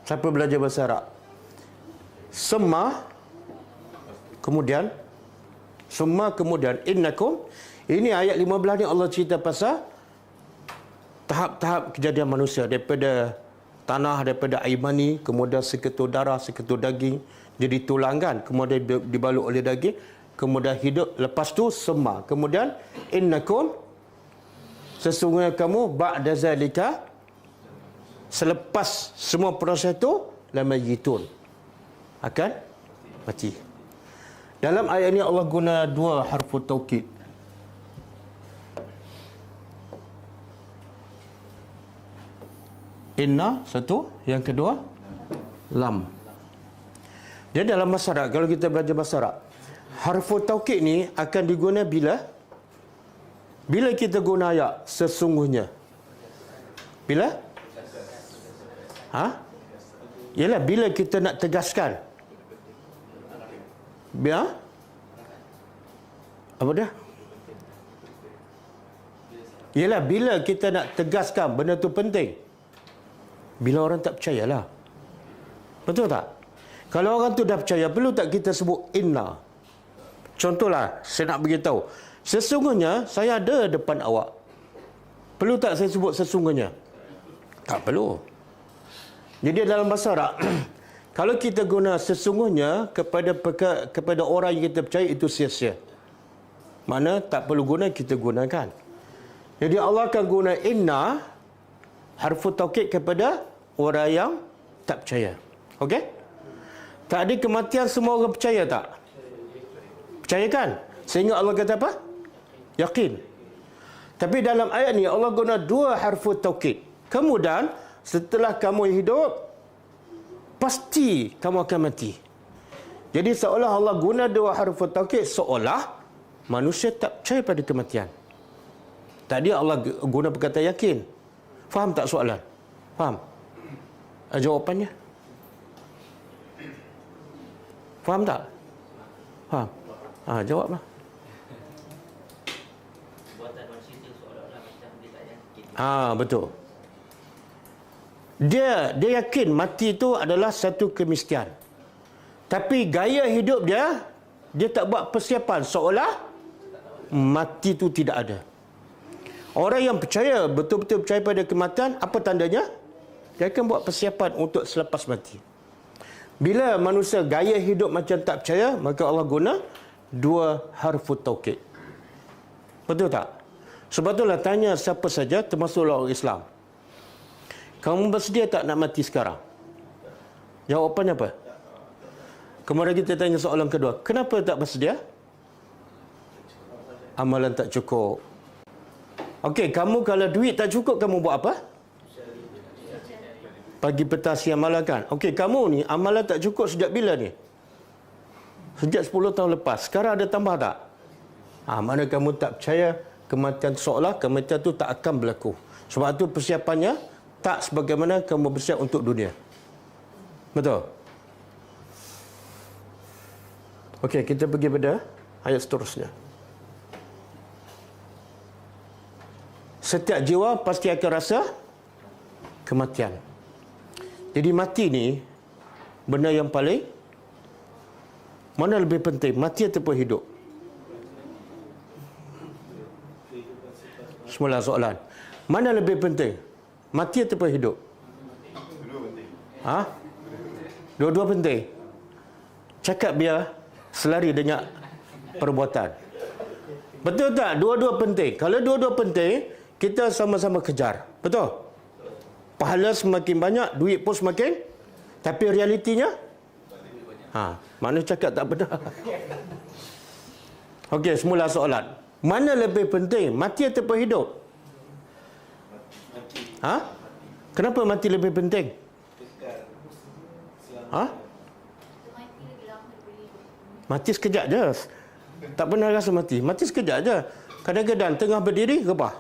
siapa belajar bahasa Arab. Kemudian innakum. Ini ayat 15 ni Allah cerita pasal tahap-tahap kejadian manusia, daripada tanah, daripada air mani, kemudian seketul darah, seketul daging, jadi tulang kan, kemudian dibalut oleh daging, kemudian hidup, lepas tu sema, kemudian innakum, sesungguhnya kamu ba'da zalika, selepas semua proses itu, lamayitun, akan mati. Dalam ayat ini Allah guna 2 harfu taukid. Inna satu, yang kedua lam. Jadi dalam bahasa Arab, kalau kita belajar bahasa Arab, harfu taukid ni akan diguna bila kita guna ayat sesungguhnya. Bila? Ialah bila kita nak tegaskan. Apa dia? Ialah bila kita nak tegaskan benda tu penting. Bila orang tak percayalah. Betul tak? Kalau orang tu dah percaya, perlu tak kita sebut inna? Contohlah, saya nak beritahu, sesungguhnya saya ada depan awak. Perlu tak saya sebut sesungguhnya? Tak perlu. Jadi dalam bahasa Arab, kalau kita guna sesungguhnya kepada orang yang kita percaya, itu sia-sia. Mana tak perlu guna, kita gunakan. Jadi Allah akan guna inna, harfu taukid, kepada orang yang tak percaya. Okey? Tak ada kematian, semua orang percaya tak? Percaya kan? Sehingga Allah kata apa? Yakin. Tapi dalam ayat ni Allah guna dua harfu taukid. Kemudian setelah kamu hidup, pasti kamu akan mati. Jadi seolah Allah guna dua harfu taukid, seolah manusia tak percaya pada kematian. Tadi Allah guna perkataan yakin. Faham tak soalan? Faham? Jawapannya? Faham tak? Faham? Jawablah. Buatan manusia itu seolah-olah macam dia tak yakin. Betul. Dia yakin mati itu adalah satu kemestian. Tapi gaya hidup dia tak buat persiapan, seolah mati itu tidak ada. Orang yang percaya, betul-betul percaya pada kematian, apa tandanya? Dia akan buat persiapan untuk selepas mati. Bila manusia gaya hidup macam tak percaya, maka Allah guna dua harfu taukid. Betul tak? Sebab itulah tanya siapa saja, termasuk orang Islam, kamu bersedia tak nak mati sekarang? Jawapannya apa? Kemudian kita tanya soalan kedua, kenapa tak bersedia? Amalan tak cukup. Okey, kamu kalau duit tak cukup, kamu buat apa? Pagi petang siang malam kan? Okey, kamu ni amalan tak cukup sejak bila ni? Sejak 10 tahun lepas. Sekarang ada tambah tak? Mana kamu tak percaya kematian, seolah kematian tu tak akan berlaku. Sebab tu persiapannya tak sebagaimana kamu bersiap untuk dunia. Betul? Okey, kita pergi pada ayat seterusnya. Setiap jiwa pasti akan rasa kematian. Jadi mati ni benda yang paling, mana lebih penting, mati ataupun hidup? Semula soalan. Mana lebih penting? Mati ataupun hidup? Dua-dua penting. Cakap biar selari dengan perbuatan. Betul tak? Dua-dua penting. Kalau dua-dua penting, kita sama-sama kejar. Betul? Pahala semakin banyak, duit pun semakin. Tapi realitinya? Mana cakap tak benar? Okey, semula soalan. Mana lebih penting? Mati ataupun hidup? Kenapa mati lebih penting? Mati sekejap je. Tak pernah rasa mati. Mati sekejap je. Kadang-kadang tengah berdiri, rebah.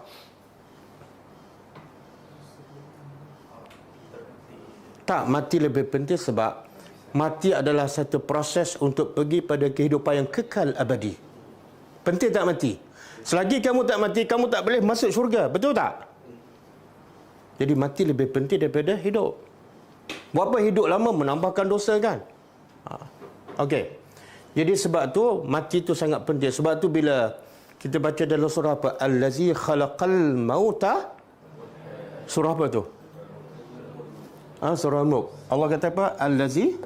Tak, mati lebih penting sebab mati adalah satu proses untuk pergi pada kehidupan yang kekal abadi. Penting tak mati? Selagi kamu tak mati, kamu tak boleh masuk syurga. Betul tak? Jadi mati lebih penting daripada hidup. Buat apa hidup lama menambahkan dosa kan? Okey. Jadi sebab tu mati tu sangat penting. Sebab tu bila kita baca dalam surah apa? Allazi khalaqal mauta. Surah apa tu? Surah Al-Mulk. Allah kata apa? Allazi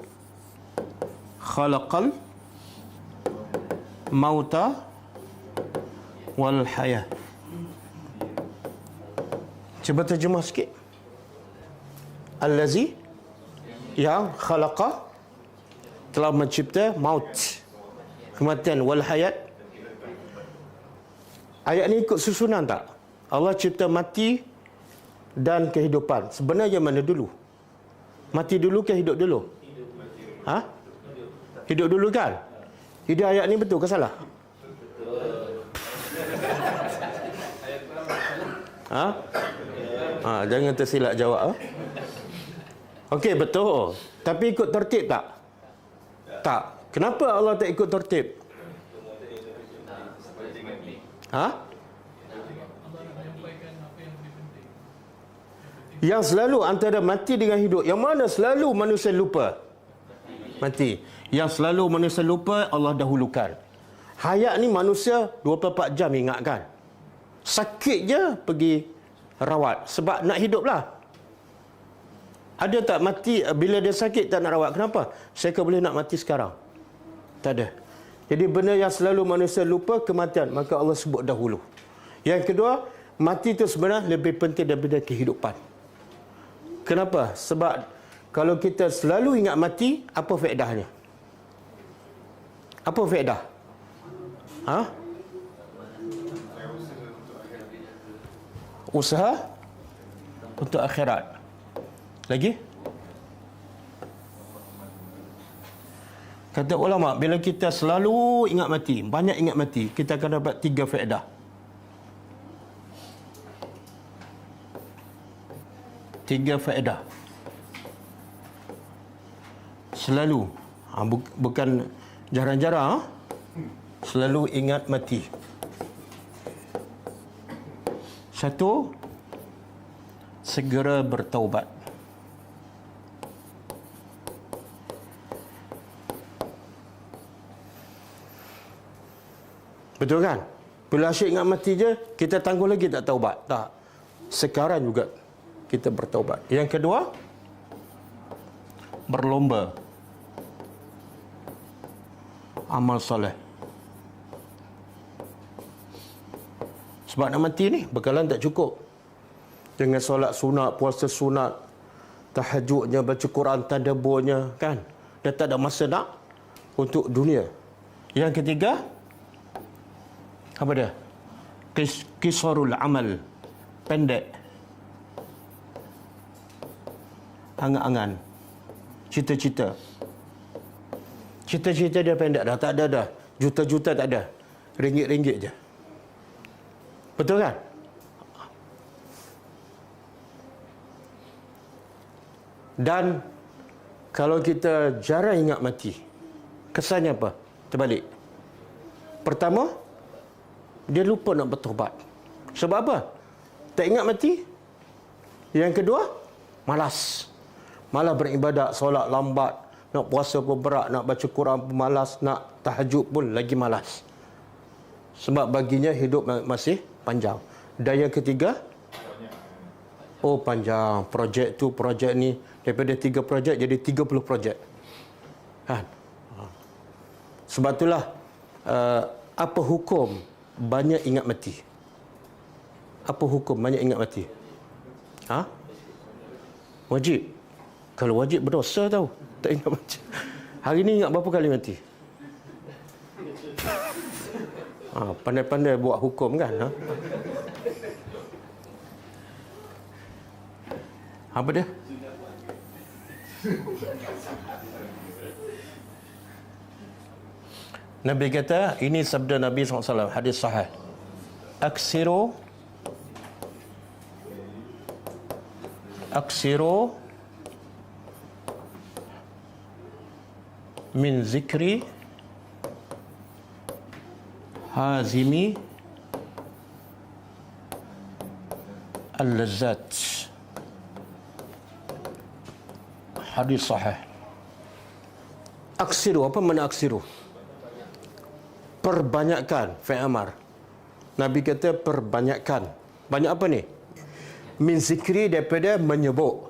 khalaqal mauta wal hayah. Cuba terjemah sikit. Allazi, yang khalaqa, telah mencipta maut, kematian, wal hayat. Ayat ni ikut susunan tak? Allah cipta mati dan kehidupan. Sebenarnya mana dulu? Mati dulu ke hidup dulu? Hidup dulu kan? Jadi ayat ni betul ke salah? Jangan tersilap jawab. Okey, betul. Tapi ikut tertib tak? Tak. Kenapa Allah tak ikut tertib? Yang selalu antara mati dengan hidup, yang mana selalu manusia lupa? Mati. Yang selalu manusia lupa, Allah dahulukan. Hayat ni manusia 24 jam ingatkan. Sakit je pergi rawat. Sebab nak hidup lah. Ada tak mati bila dia sakit tak nak rawat? Kenapa? Saya boleh nak mati sekarang. Tak ada. Jadi benda yang selalu manusia lupa, kematian. Maka Allah sebut dahulu. Yang kedua, mati itu sebenarnya lebih penting daripada kehidupan. Kenapa? Sebab kalau kita selalu ingat mati, apa faedahnya? Apa faedah? Ha? Usaha untuk akhirat. Lagi? Kata ulama, bila kita selalu ingat mati, banyak ingat mati, kita akan dapat 3 faedah. Tiga faedah. Selalu. Bukan jarang-jarang. Selalu ingat mati. Satu, segera bertaubat. Betul kan? Bila asyik ingat mati je, kita tangguh lagi tak taubat. Tak. Sekarang juga kita bertaubat. Yang kedua, berlomba amal soleh. Sebab nak mati ni bekalan tak cukup. Dengan solat sunat, puasa sunat, tahajudnya, baca Quran, tadabburnya, kan? Dah tak ada masa nak untuk dunia. Yang ketiga, apa dia? Qisarul amal, pendek. Angan-angan, cita-cita. Cita-cita dia pendek dah, tak ada dah. Juta-juta tak ada. Ringgit-ringgit je. Betul kan? Dan kalau kita jarang ingat mati, kesannya apa? Terbalik. Pertama, dia lupa nak bertaubat. Sebab apa? Tak ingat mati. Yang kedua, malas. Malah beribadat, solat lambat, nak puasa pun berat, nak baca Quran pun malas, nak tahajud pun lagi malas. Sebab baginya hidup masih panjang. Dan yang ketiga, oh panjang, projek tu, projek ni, daripada 3 projek jadi 30 projek. Kan? Sebab itulah apa hukum banyak ingat mati? Apa hukum banyak ingat mati? Ha? Wajib. Kalau wajib berdosa tau. Tak ingat mati. Hari ni ingat berapa kali mati? Pandai-pandai buat hukum kan? Ha? Apa dia? Nabi kata, ini sabda Nabi SAW, hadis sahih. Aksiru min zikri hazimi al-lazzat. Hadis sahih. Aksiru, apa makna aksiru? Perbanyakkan, fi'il amar. Nabi kata perbanyakkan. Banyak apa ni? Min zikri, daripada menyebut,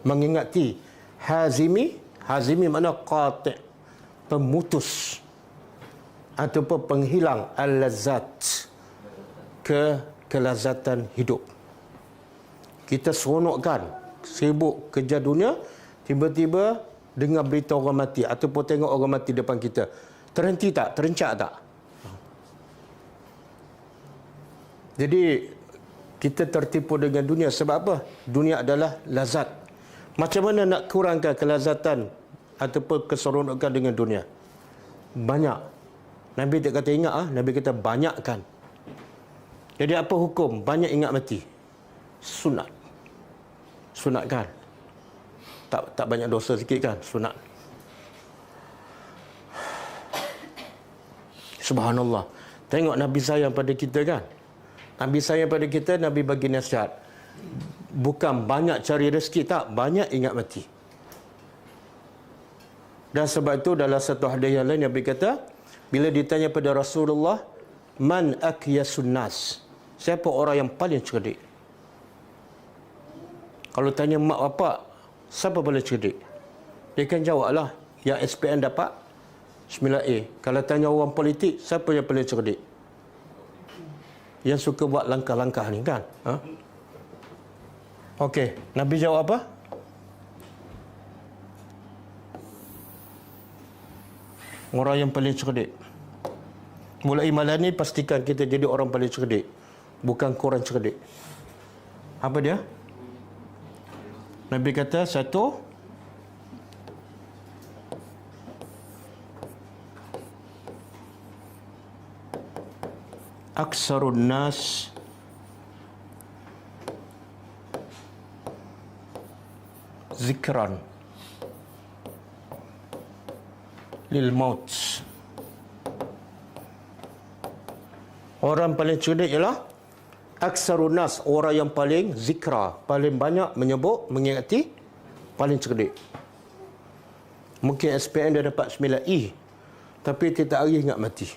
mengingati. Hazimi, hazimi makna qati', pemutus ataupun penghilang al-lazzat, kelazatan hidup. Kita seronokkan, sibuk kerja dunia, tiba-tiba dengar berita orang mati ataupun tengok orang mati depan kita. Terhenti tak? Terencak tak? Jadi kita tertipu dengan dunia. Sebab apa? Dunia adalah lazat. Macam mana nak kurangkan kelazatan ataupun keseronokan dengan dunia? Banyak. Nabi tak kata ingat, Nabi kata banyakkan. Jadi apa hukum banyak ingat mati? Sunat. Sunat kan? Tak banyak dosa sikit kan? Sunat. Subhanallah. Tengok Nabi sayang pada kita kan? Nabi sayang pada kita, Nabi bagi nasihat. bukan banyak cari rezeki, tak, banyak ingat mati. Dan sebab itu dalam satu hadis yang lain Nabi kata, bila ditanya pada Rasulullah, man akyasun nas, siapa orang yang paling cerdik? Kalau tanya mak bapak, siapa paling cerdik? Dia kan jawablah yang SPM dapat 9A. Kalau tanya orang politik, siapa yang paling cerdik? Yang suka buat langkah-langkah ni kan? Okey, Nabi jawab apa? Orang yang paling cerdik. Mulai malam ni pastikan kita jadi orang paling cerdik, bukan korang cerdik. Apa dia? Nabi kata, satu, aksarun nas zikran lil maut. Orang paling cerdik ialah aksarun nas, orang yang paling zikra, paling banyak menyebut, mengingati, paling cerdik. Mungkin SPM dia dapat 9E, tapi tiap hari ingat mati.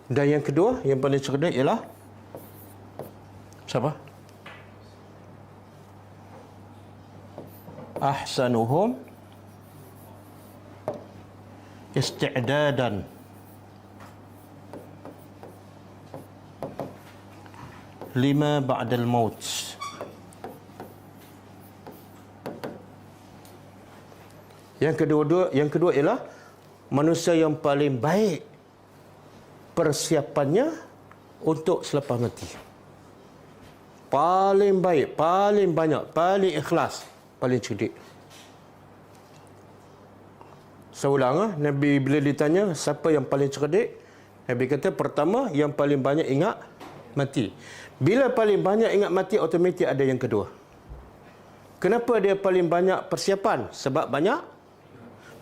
Dan yang kedua, yang paling cerdik ialah siapa? Ahsanuhum isti'dadan lima ba'dal maut. Yang kedua ialah manusia yang paling baik persiapannya untuk selepas mati. Paling baik, paling banyak, paling ikhlas, paling cerdik. Saya ulang, Nabi bila ditanya siapa yang paling cerdik, Nabi kata pertama yang paling banyak ingat mati. Bila paling banyak ingat mati, automatik ada yang kedua. Kenapa dia paling banyak persiapan? Sebab banyak.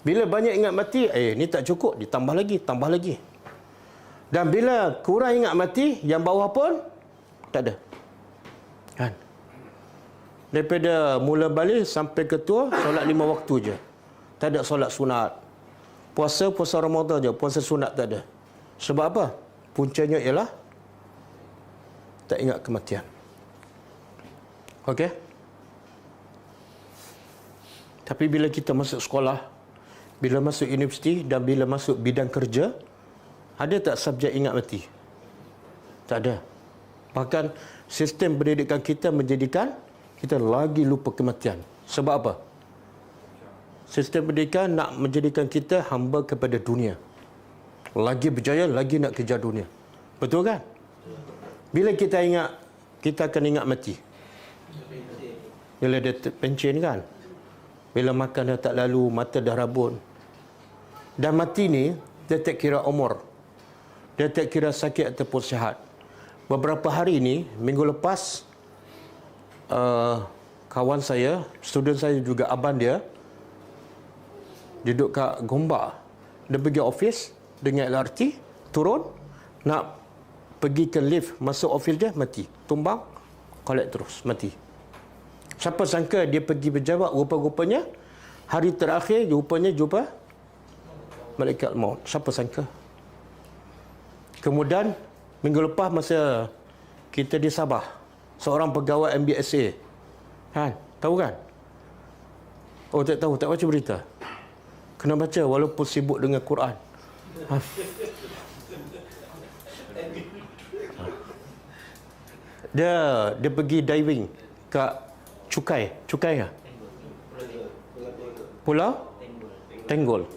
Bila banyak ingat mati, ni tak cukup, ditambah lagi, tambah lagi. Dan bila kurang ingat mati, yang bawah pun tak ada. Kan? Daripada mula balik sampai ketua, solat 5 waktu je. Tak ada solat sunat. Puasa Ramadan je, puasa sunat tak ada. Sebab apa? Puncanya ialah tak ingat kematian. Okey? Tapi bila kita masuk sekolah, bila masuk universiti dan bila masuk bidang kerja, ada tak subjek ingat mati? Tak ada. Bahkan sistem pendidikan kita menjadikan kita lagi lupa kematian. Sebab apa? Sistem pendidikan nak menjadikan kita hamba kepada dunia. Lagi berjaya, lagi nak kejar dunia. Betul kan? Bila kita ingat, kita akan ingat mati. Bila dia pencen kan? Bila makan dah tak lalu, mata dah rabun. Dan mati ni, dia tak kira umur. Dia tak kira sakit ataupun sihat. Beberapa hari ni, minggu lepas, kawan saya, student saya juga abang dia, duduk kat Gombak. Dia pergi office dengan LRT, turun, nak pergi ke lift, masuk office dia, mati. Tumbang, collect terus, mati. Siapa sangka dia pergi berjawab, rupa-rupanya hari terakhir, rupanya jumpa malaikat maut. Siapa sangka? Kemudian minggu lepas masa kita di Sabah, seorang pegawai MBSA, kan, tahu kan? Oh, tak tahu, tak baca berita. Kena baca walaupun sibuk dengan Quran. Dia pergi diving kat Cukai ke? Pulau Tenggol.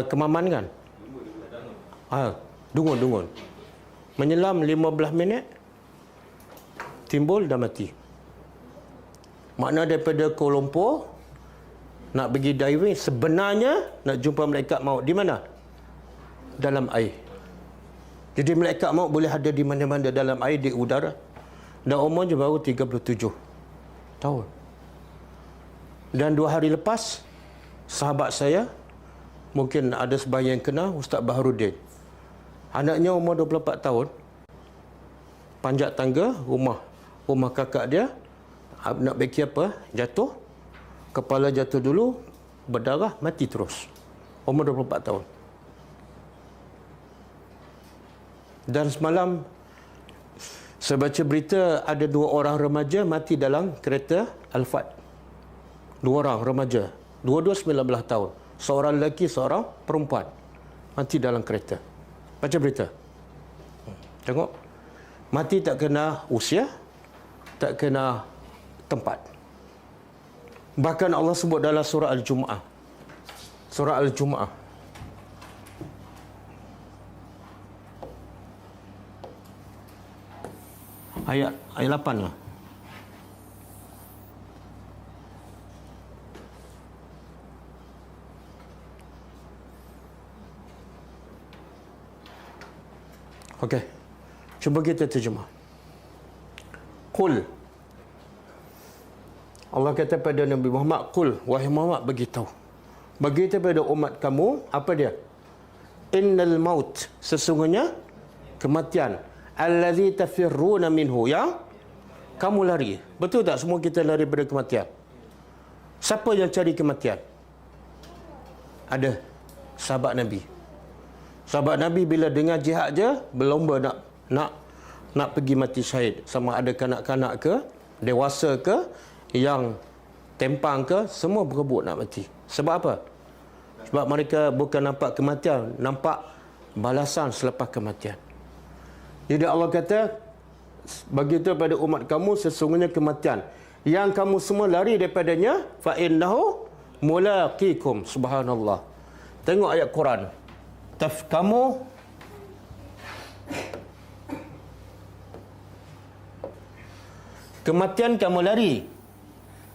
Kemaman kan? Dungun. Menyelam 15 minit, timbul dah mati. Makna daripada Kuala Lumpur nak pergi diving, sebenarnya nak jumpa malaikat maut di mana? Dalam air. Jadi malaikat maut boleh ada di mana-mana dalam air, di udara. Dan umurnya baru 37 tahun. Dan 2 hari lepas, sahabat saya, mungkin ada sebahagian kenal, Ustaz Baharudin. Anaknya umur 24 tahun, panjat tangga rumah rumah kakak dia, nak beki apa, jatuh, kepala jatuh dulu, berdarah, mati terus. Umur 24 tahun. Dan semalam saya baca berita ada 2 orang remaja mati dalam kereta Alphard. 2 orang remaja, dua-dua 19 tahun. Seorang lelaki, seorang perempuan mati dalam kereta. Baca berita. Tengok. Mati tak kena usia, tak kena tempat. Bahkan Allah sebut dalam surah Al-Jumu'ah. Surah Al-Jumu'ah. Ayat 8 lah. Okey. Cuba kita terjemah. Qul. Allah kata pada Nabi Muhammad, qul, wahai Muhammad, beritahu. Beritahu pada umat kamu, apa dia? Innal maut, sesungguhnya kematian, allazi tafirruna minhu, yang kamu lari. Betul tak semua kita lari pada kematian? Siapa yang cari kematian? Ada sahabat Nabi. Sahabat Nabi bila dengar jihad je, berlomba nak pergi mati syahid. Sama ada kanak-kanak ke, dewasa ke, yang tempang ke, semua berebut nak mati. Sebab apa? Sebab mereka bukan nampak kematian, nampak balasan selepas kematian. Jadi Allah kata, begitu pada umat kamu, sesungguhnya kematian yang kamu semua lari daripadanya, fa innahu mulaqikum. Subhanallah. Tengok ayat Quran. Kamu kematian kamu lari.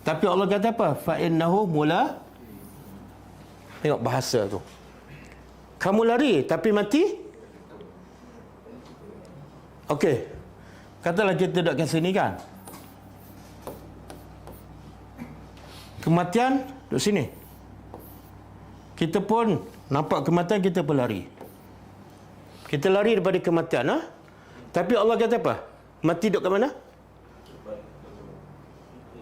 Tapi Allah kata apa? Fa innahu mula. Tengok bahasa tu. Kamu lari tapi mati. Okey. Katalah kita duduk kat sini kan. Kematian duduk sini. Kita pun nampak kematian, kita pun lari. Kita lari daripada kematian, ha? Tapi Allah kata apa? Mati duduk kat mana?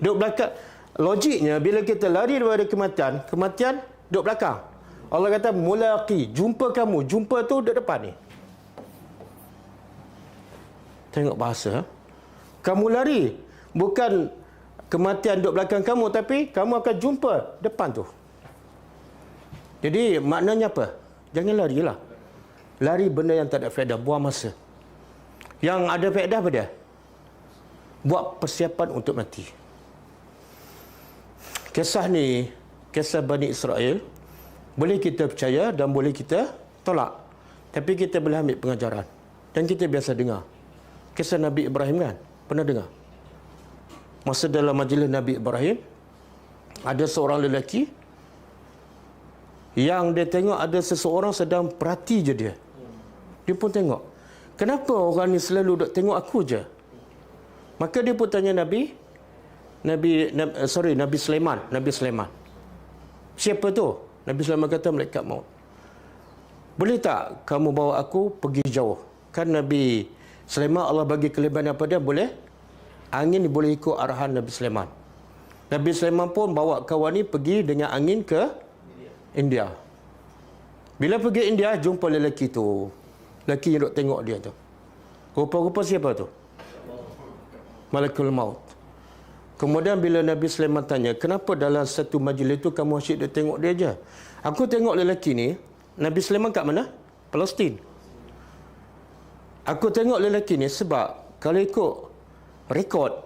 Duduk belakang. Logiknya bila kita lari daripada kematian, kematian duduk belakang. Allah kata mulaqi, jumpa kamu. Jumpa tu duduk depan ni. Tengok bahasa. Kamu lari, bukan kematian duduk belakang kamu, tapi kamu akan jumpa depan tu. Jadi maknanya apa? Jangan larilah. Lari benda yang tak ada faedah, buang masa. Yang ada faedah apa dia? Buat persiapan untuk mati. Kisah ni, kisah Bani Israel, boleh kita percaya dan boleh kita tolak. Tapi kita boleh ambil pengajaran. Dan kita biasa dengar. Kisah Nabi Ibrahim kan? Pernah dengar? Masa dalam majlis Nabi Ibrahim, ada seorang lelaki yang dia tengok ada seseorang sedang perhati je dia. Dia pun tengok. Kenapa orang ni selalu duk tengok aku je? Maka dia pun tanya Nabi Sulaiman. Siapa tu? Nabi Sulaiman kata malaikat maut. Boleh tak kamu bawa aku pergi jauh? Kan Nabi Sulaiman Allah bagi kelebihan apa dia? Boleh angin boleh ikut arahan Nabi Sulaiman. Nabi Sulaiman pun bawa kawan ni pergi dengan angin ke India. Bila pergi India, jumpa lelaki tu. Lelaki yang duk tengok dia tu. Rupa-rupa siapa tu? Malakul Maut. Kemudian bila Nabi Sulaiman tanya, kenapa dalam satu majlis tu kamu asyik duk tengok dia je? Aku tengok lelaki ni, Nabi Sulaiman kat mana? Palestin. Aku tengok lelaki ni sebab kalau ikut rekod,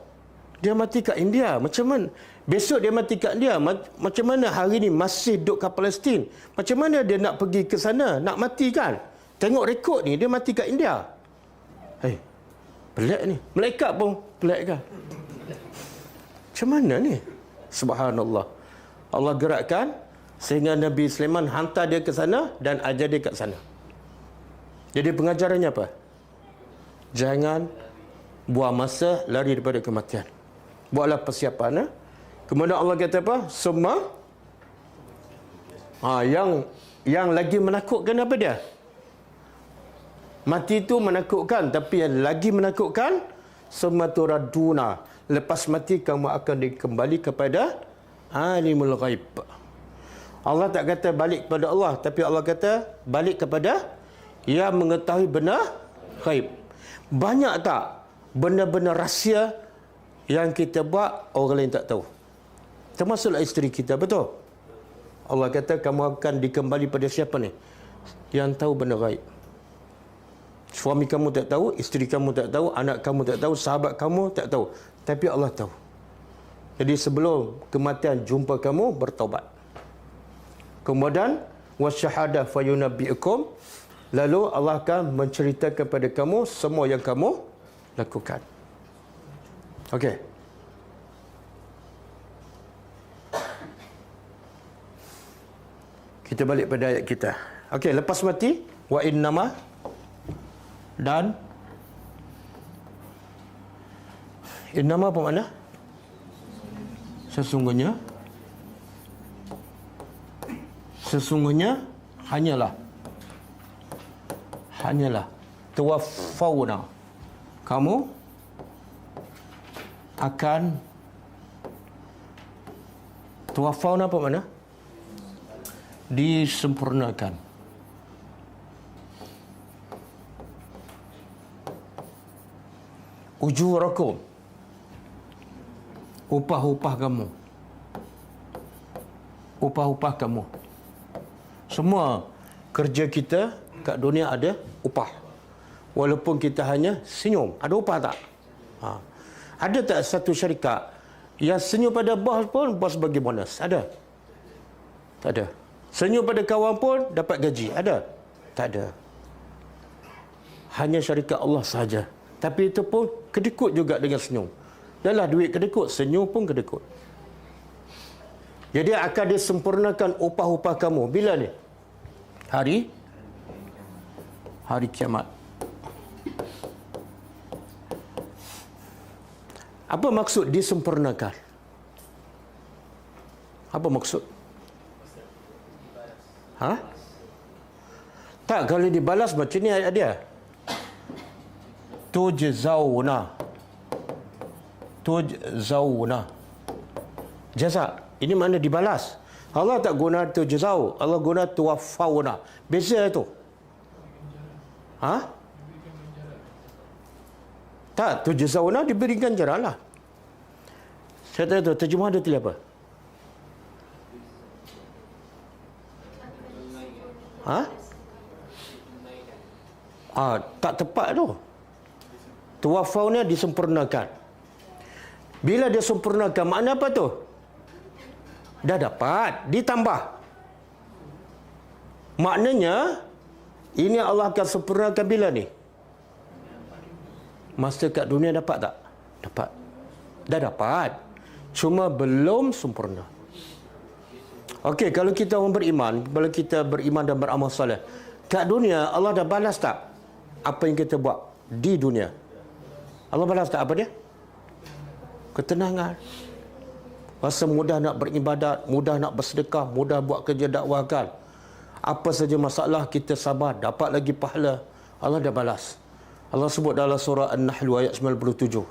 dia mati kat India. Macam mana? Besok dia mati kat India. Macam mana hari ni masih duduk kat Palestin? Macam mana dia nak pergi ke sana? Nak mati kan? Tengok rekod ni, dia mati kat India. Hei, pelik ni. Malaikat pun pelik kan? Macam mana ni? Subhanallah. Allah gerakkan sehingga Nabi Sulaiman hantar dia ke sana dan ajar dia kat sana. Jadi pengajarannya apa? Jangan buang masa lari daripada kematian. Buatlah persiapan. Kemudian Allah kata apa? Semua yang lagi menakutkan apa dia? Mati itu menakutkan, tapi yang lagi menakutkan summa turadduna. Lepas mati kamu akan dikembali kepada alimul ghaib. Allah tak kata balik kepada Allah, tapi Allah kata balik kepada yang mengetahui benar ghaib. Banyak tak benda-benda rahsia yang kita buat orang lain tak tahu? Termasuklah isteri kita, betul? Allah kata kamu akan dikembali pada siapa ni? Yang tahu benda ghaib. Suami kamu tak tahu, isteri kamu tak tahu, anak kamu tak tahu, sahabat kamu tak tahu, tapi Allah tahu. Jadi sebelum kematian jumpa kamu, bertaubat. Kemudian wasyahadah fayunabbiukum, lalu Allah akan menceritakan kepada kamu semua yang kamu lakukan. Okey. Kita balik pada ayat kita. Okey, lepas mati wa innama, dan innama apa makna? Sesungguhnya hanyalah tuwaffawna, kamu akan tuwaffawna apa makna? Disempurnakan. Ujurakum, upah-upah kamu. Semua kerja kita kat dunia ada upah. Walaupun kita hanya senyum, ada upah tak? Ada tak satu syarikat yang senyum pada bos pun bos bagi bonus? Ada? Tak ada. Senyum pada kawan pun dapat gaji? Ada? Tak ada. Hanya syarikat Allah sahaja. Tapi itu pun kedekut juga dengan senyum. Dahlah duit kedekut, senyum pun kedekut. Jadi akan disempurnakan upah-upah kamu. Bila ni? Hari kiamat. Apa maksud disempurnakan? Apa maksud? Tak, kalau dibalas macam ni ayat dia. Tujzauna. Jaza. Ini makna dibalas. Allah tak guna tujzau, Allah guna tuwaffawna. Beza itu. Tak, tujzauna diberi ganjaran lah. Saya tak tahu terjemah dia tulis apa? Tak tepat tu. Tuwaffawna disempurnakan. Bila dia sempurnakan, makna apa tu? Dah dapat, ditambah. Maknanya ini Allah akan sempurnakan bila ni? Masa kat dunia dapat tak? Dapat. Dah dapat. Cuma belum sempurna. Okey, kalau kita orang beriman, kalau kita beriman dan beramal soleh, kat dunia Allah dah balas tak apa yang kita buat di dunia? Allah balas tak apa dia? Ketenangan. Rasa mudah nak beribadat, mudah nak bersedekah, mudah buat kerja dakwakan. Apa saja masalah kita sabar, dapat lagi pahala. Allah dah balas. Allah sebut dalam surah An-Nahl ayat 97.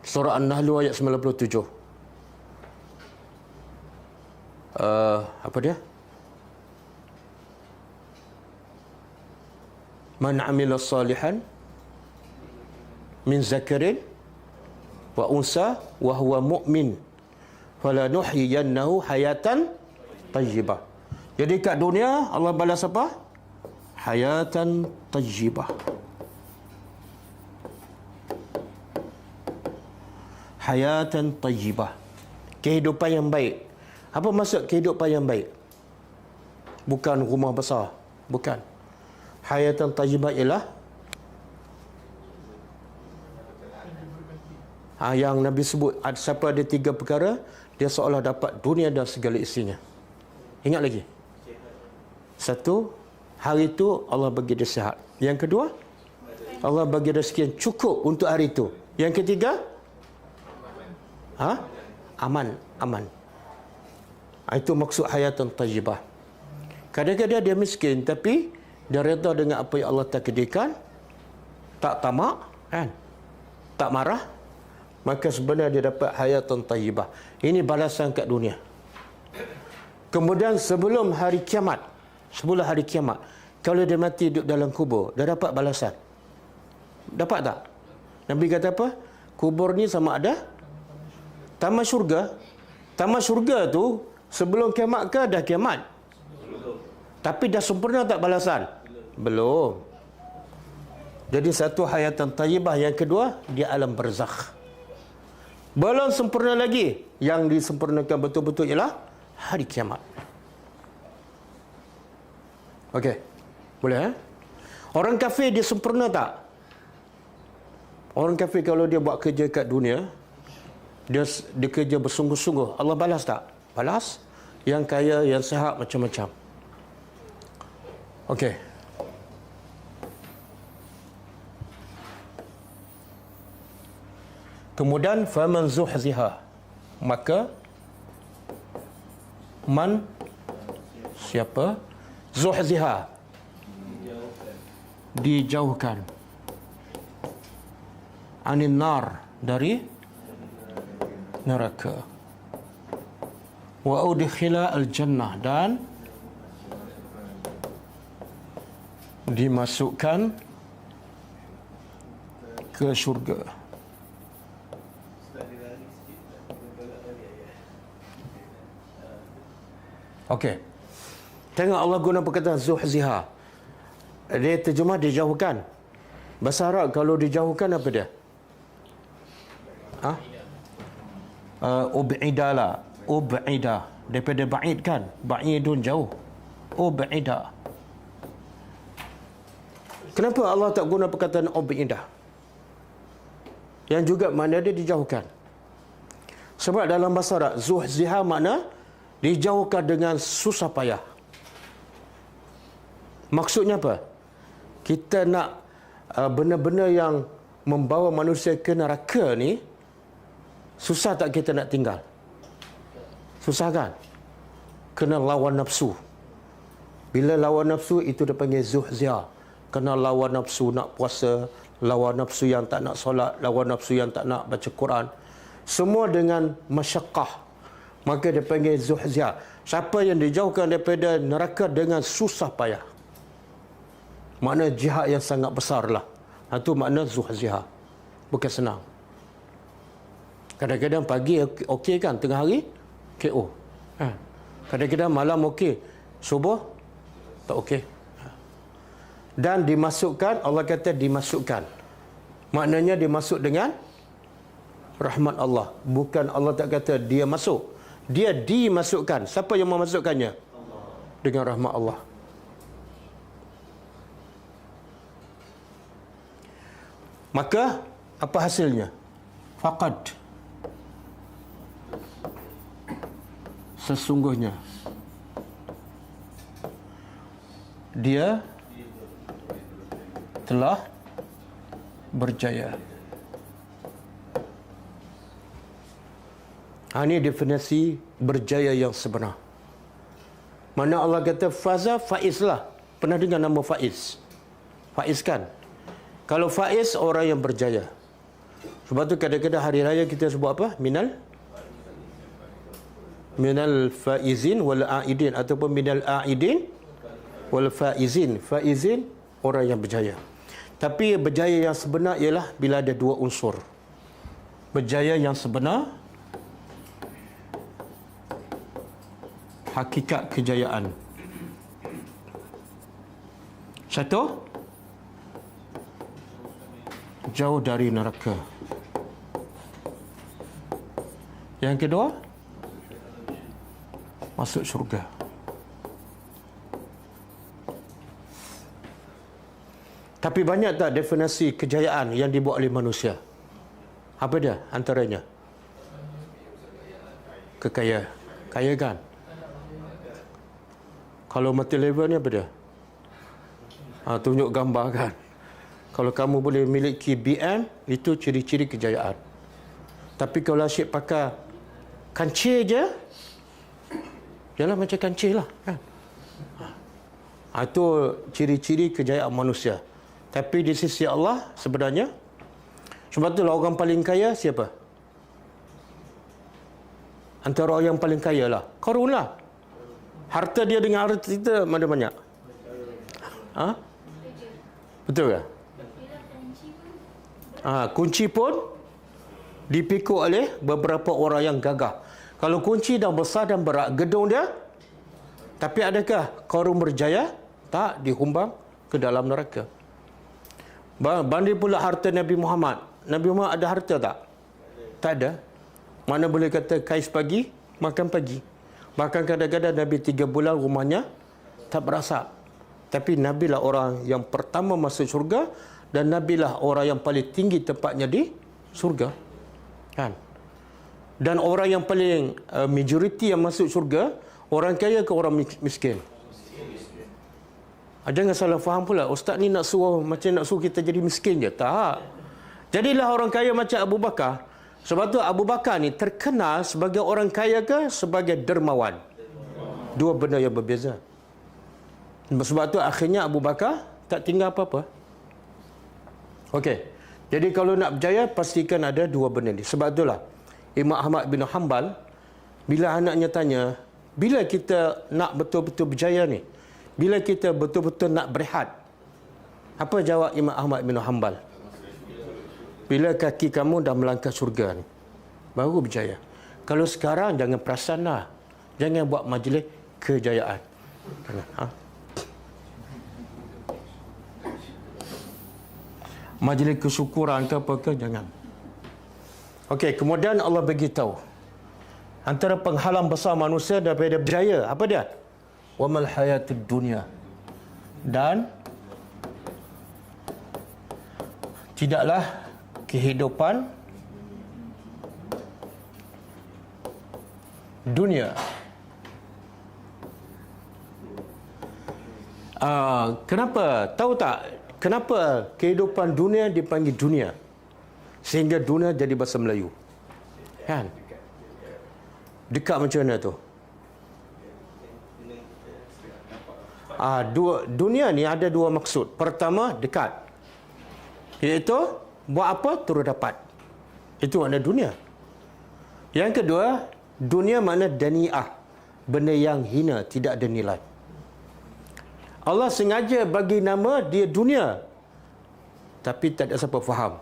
Surah An-Nahl ayat 97. Apa dia? Man amila salihan min zakarin wa unsa wa huwa mu'min falanuhyiyannahu hayatan tayyibah. Jadi kat dunia Allah balas apa? Hayatan tayyibah. Hayatan tayyibah. Kehidupan yang baik. Apa maksud kehidupan yang baik? Bukan rumah besar. Bukan. Hayatan tayyibah ialah yang Nabi sebut, siapa ada 3 perkara, dia seolah dapat dunia dan segala isinya. Ingat lagi. 1, hari itu Allah bagi dia sihat. Yang kedua, Allah bagi rezeki yang cukup untuk hari itu. Yang ketiga, aman. Itu maksud hayatan tayyibah. Kadang-kadang dia miskin, tapi dia reda dengan apa yang Allah takdirkan. tak tamak, kan? Tak marah, maka sebenarnya dia dapat hayatan tayyibah. Ini balasan kat dunia. Kemudian sebelum hari kiamat, kalau dia mati duduk dalam kubur, dia dapat balasan. Dapat tak? Nabi kata apa? Kubur ni sama ada taman syurga. Taman syurga tu sebelum kiamat ke dah kiamat? Tapi dah sempurna tak balasan? Belum. Jadi satu hayatan tayyibah. Yang kedua, dia alam barzakh. Belum sempurna lagi. Yang disempurnakan betul-betul ialah hari kiamat. Okey. Boleh, Orang kafir dia sempurna tak? Orang kafir kalau dia buat kerja kat dunia, dia kerja bersungguh-sungguh, Allah balas tak? Balas. Yang kaya, yang sihat, macam-macam. Okey. Kemudian faman zuhziha, maka man siapa zuhziha dijauhkan anin nar, dari neraka, wa udkhila al jannah, dan dimasukkan ke syurga. Okey. Tengok Allah guna perkataan zuhziha. Dia terjemah dijauhkan. Bahasa Arab kalau dijauhkan apa dia? Ub'idala. Ub'ida. Daripada ba'id kan? Ba'idun jauh. Ub'ida. Kenapa Allah tak guna perkataan ub'ida? Yang juga makna dia dijauhkan. Sebab dalam bahasa Arab, zuhziha makna dijauhkan dengan susah payah. Maksudnya apa? Kita nak benda-benda yang membawa manusia ke neraka ni, susah tak kita nak tinggal? Susah kan? Kena lawan nafsu. Bila lawan nafsu, itu dia panggil zuhzia. Kena lawan nafsu nak puasa, lawan nafsu yang tak nak solat, lawan nafsu yang tak nak baca Quran. Semua dengan masyaqqah. Maka dia panggil zuhzia. Siapa yang dijauhkan daripada neraka dengan susah payah, makna jihad yang sangat besar lah. Itu makna zuhzia. Bukan senang. Kadang-kadang pagi okey kan, tengah hari KO. Kadang-kadang malam okey, subuh tak okey. Dan dimasukkan, Allah kata dimasukkan. Maknanya dimasuk dengan rahmat Allah. Bukan Allah tak kata dia masuk. Dia dimasukkan. Siapa yang memasukkannya? Allah. Dengan rahmat Allah. Maka apa hasilnya? Faqad, sesungguhnya dia telah berjaya. Ini definisi berjaya yang sebenar. Mana Allah kata faza, faiz lah. Pernah dengar nama faiz? Faiz kan? Kalau faiz, orang yang berjaya. Sebab tu kadang-kadang hari raya kita sebut apa? Minal faizin wal aidin, ataupun minal aidin wal faizin. Faizin, orang yang berjaya. Tapi berjaya yang sebenar ialah bila ada dua unsur. Berjaya yang sebenar, hakikat kejayaan. Satu, jauh dari neraka. Yang kedua, masuk syurga. Tapi banyak tak definisi kejayaan yang dibuat oleh manusia? Apa dia antaranya? Kekayaan. Kaya kan? Kalau multi level ni apa dia? Tunjuk gambar kan. Kalau kamu boleh miliki BM, itu ciri-ciri kejayaan. Tapi kalau asyik pakai kancil je, yalah macam kancil lah kan. Itu ciri-ciri kejayaan manusia. Tapi di sisi Allah sebenarnya, sebab itulah orang paling kaya siapa? Antara orang yang paling kaya lah Qarun lah. Harta dia dengan harta kita mana banyak? Betul ke? Kunci pun dipikul oleh beberapa orang yang gagah. Kalau kunci dah besar dan berat gedung dia, tapi adakah Qarun berjaya? Tak, dihumbang ke dalam neraka. Banding pula harta Nabi Muhammad. Nabi Muhammad ada harta tak? Tak ada. Mana boleh kata kais pagi, makan pagi. Bahkan kadang-kadang Nabi 3 bulan rumahnya tak berasap. Tapi Nabi lah orang yang pertama masuk syurga, dan Nabi lah orang yang paling tinggi tempatnya di syurga. Kan? Dan orang yang paling majoriti yang masuk syurga, orang kaya ke orang miskin? Jangan salah faham pula, ustaz ni nak suruh macam nak suruh kita jadi miskin je. Tak. Jadilah orang kaya macam Abu Bakar. Sebab tu Abu Bakar ni terkenal sebagai orang kaya ke sebagai dermawan? Dua benda yang berbeza. Sebab tu akhirnya Abu Bakar tak tinggal apa-apa. Okey. Jadi kalau nak berjaya, pastikan ada dua benda ni. Sebab itulah Imam Ahmad bin Hanbal, bila anaknya tanya, bila kita nak betul-betul berjaya ni, bila kita betul-betul nak berehat, apa jawab Imam Ahmad bin Hanbal? Bila kaki kamu dah melangkah syurga ni, baru berjaya. Kalau sekarang, jangan perasan lah. Jangan buat majlis kejayaan. Majlis kesyukuran ke apa ke, jangan. Okey, kemudian Allah beritahu antara penghalang besar manusia daripada berjaya, apa dia? Wa mal hayatud dunya. Dan tidaklah kehidupan dunia. Kenapa? Tahu tak kenapa kehidupan dunia dipanggil dunia? Sehingga dunia jadi bahasa Melayu. Kan? Dekat macam mana tu? Dunia ni ada dua maksud. Pertama, dekat. Iaitu, buat apa, terus dapat. Itu makna dunia. Yang kedua, dunia makna dani'ah. Benda yang hina, tidak ada nilai. Allah sengaja bagi nama dia dunia. Tapi tak ada siapa faham.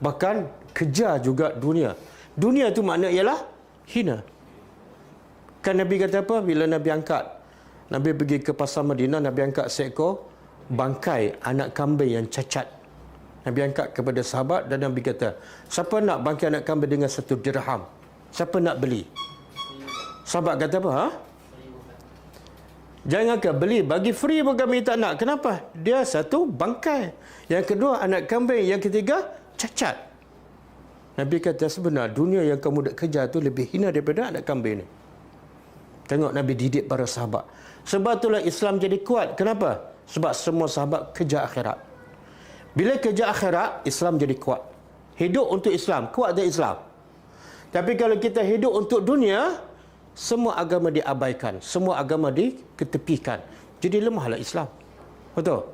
Bahkan, kejar juga dunia. Dunia tu makna ialah hina. Kan Nabi kata apa? Bila Nabi angkat, Nabi pergi ke pasar Madinah, Nabi angkat seekor bangkai anak kambing yang cacat. Nabi angkat kepada sahabat dan Nabi kata, siapa nak bangkai anak kambing dengan 1 dirham? Siapa nak beli? Sahabat kata apa? Jangan ke beli, bagi free pun kami tak nak. Kenapa? Dia satu bangkai. Yang kedua anak kambing. Yang ketiga cacat. Nabi kata sebenarnya dunia yang kamu nak kejar tu lebih hina daripada anak kambing ni. Tengok Nabi didik para sahabat. Sebab itulah Islam jadi kuat. Kenapa? Sebab semua sahabat kejar akhirat. Bila kejar akhirat, Islam jadi kuat. Hidup untuk Islam, kuat dari Islam. Tapi kalau kita hidup untuk dunia, semua agama diabaikan, semua agama diketepikan. Jadi lemahlah Islam. Betul?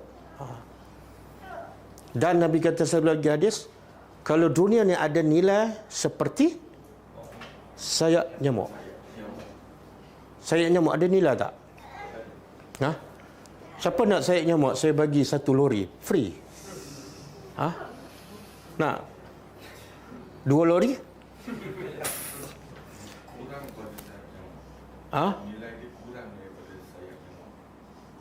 Dan Nabi kata sebelah lagi hadis, kalau dunia ni ada nilai seperti sayap nyamuk. Sayap nyamuk ada nilai tak? Siapa nak sayap nyamuk? Saya bagi 1 lori free. Nak 2 lori?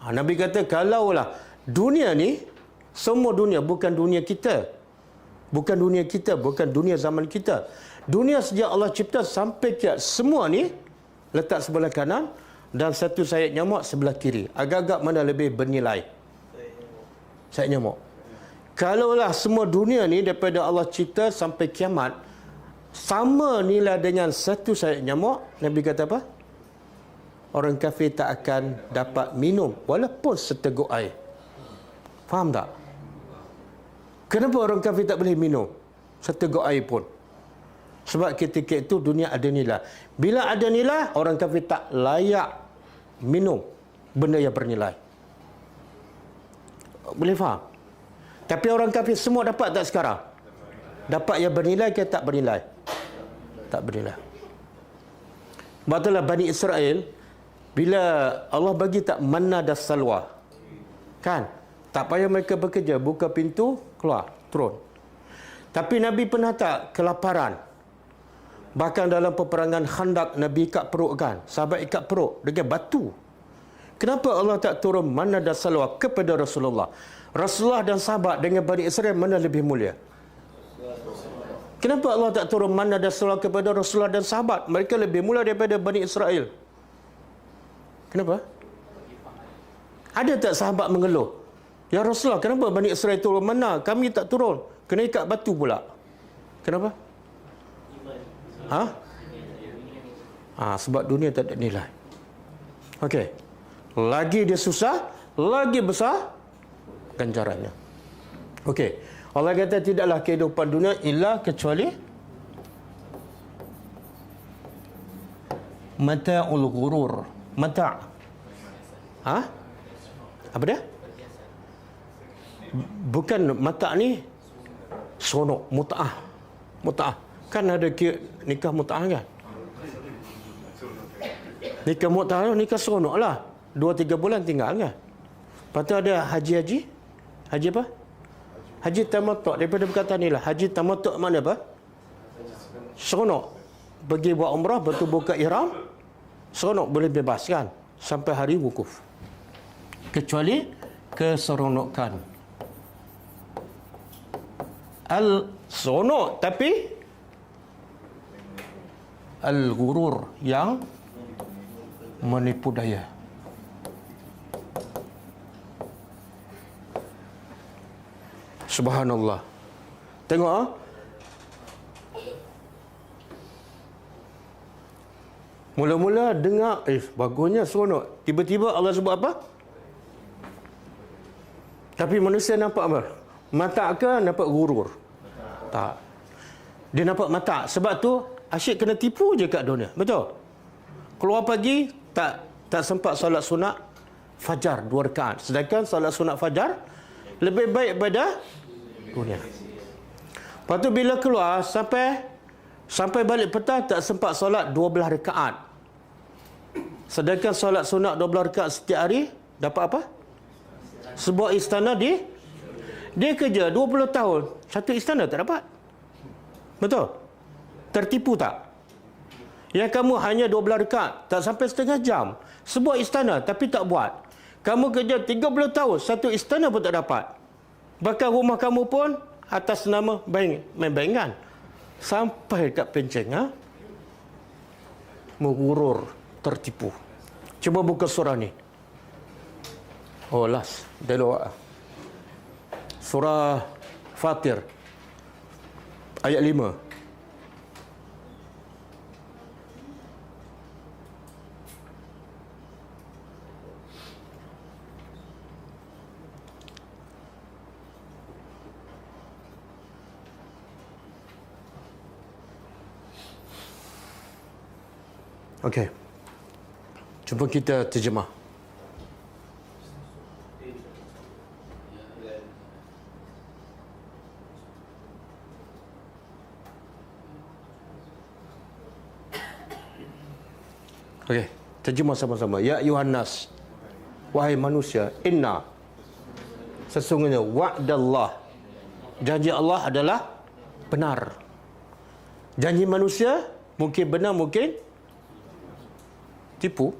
Nabi kata kalaulah dunia ni, semua dunia, bukan dunia kita, bukan dunia zaman kita. Dunia sejak Allah cipta sampai kiamat, semua ni letak sebelah kanan dan 1 sayap nyamuk sebelah kiri. Agak-agak mana lebih bernilai? Sayap nyamuk. Kalaulah semua dunia ni daripada Allah cipta sampai kiamat sama nilai dengan 1 sayap nyamuk, Nabi kata apa? Orang kafir tak akan dapat minum walaupun seteguk air. Faham tak? Kenapa orang kafir tak boleh minum seteguk air pun? Sebab ketika itu dunia ada nilai. Bila ada nilai, orang kafir tak layak minum benda yang bernilai. Boleh faham? Tapi orang kafir semua dapat tak sekarang? Dapat yang bernilai ke tak bernilai? Tak bernilai. Sebab itulah Bani Israel, bila Allah bagi tak manna dan salwa, kan? Tak payah mereka bekerja, buka pintu, keluar, turun. Tapi Nabi pernah tak kelaparan? Bahkan dalam peperangan Khandaq, Nabi ikat perut kan? Sahabat ikat perut dengan batu. Kenapa Allah tak turun manna dan salwa kepada Rasulullah? Rasulullah dan sahabat dengan Bani Israel mana lebih mulia? Kenapa Allah tak turun manna dan salwa kepada Rasulullah dan sahabat? Mereka lebih mulia daripada Bani Israel. Kenapa? Ada tak sahabat mengeluh? Ya Rasulullah, kenapa Bani Israel turun manna? Kami tak turun. Kena ikat batu pula. Kenapa? Ha? Sebab dunia tak ada nilai. Okey. Lagi dia susah, lagi besar ganjarannya. Okey. Allah kata tidaklah kehidupan dunia illa kecuali mata'ul ghurur. Mata'. Apa dia? Bukan mata' ni seronok, mut'ah. Mut'ah. Kan ada nikah mut'ah kan? Nikah mut'ah tu nikah seronok lah. 2-3 bulan tinggal kan? Lepas tu ada haji-haji. Haji apa? Haji tamattu'. Daripada perkataan ni lah. Haji tamattu' mana apa? Seronok. Pergi buat umrah, betul buka ihram. Seronok, boleh bebas kan? Sampai hari wukuf. Kecuali keseronokan. Seronok tapi al-ghurur yang menipu daya. Subhanallah. Tengok mula-mula dengar bagusnya seronok. Tiba-tiba Allah sebut apa? Tapi manusia nampak apa? Mata ke nampak gurur? Tak. Dia nampak mata. Sebab tu asyik kena tipu je kat dunia. Betul? Keluar pagi tak sempat solat sunat fajar 2 rakaat. Sedangkan solat sunat fajar lebih baik pada dunia. Lepas tu bila keluar sampai balik petang tak sempat solat 12 rakaat. Sedangkan solat sunat 12 rakaat setiap hari dapat apa? Sebuah istana dia kerja 20 tahun, satu istana tak dapat. Betul? Tertipu tak? Yang kamu hanya 12 rakaat, tak sampai setengah jam. Sebuah istana tapi tak buat. Kamu kerja 30 tahun, satu istana pun tak dapat. Bahkan rumah kamu pun atas nama bank kan? Sampai kat penceng, menggurur, tertipu. Cuba buka surah ni. Last. Dulu surah Fatir ayat 5. Okey. Cuba kita terjemah. Okey, terjemah sama-sama. Ya ayuhan nas, wahai manusia, inna, sesungguhnya wa'dallah, janji Allah adalah benar. Janji manusia mungkin benar, mungkin tipu.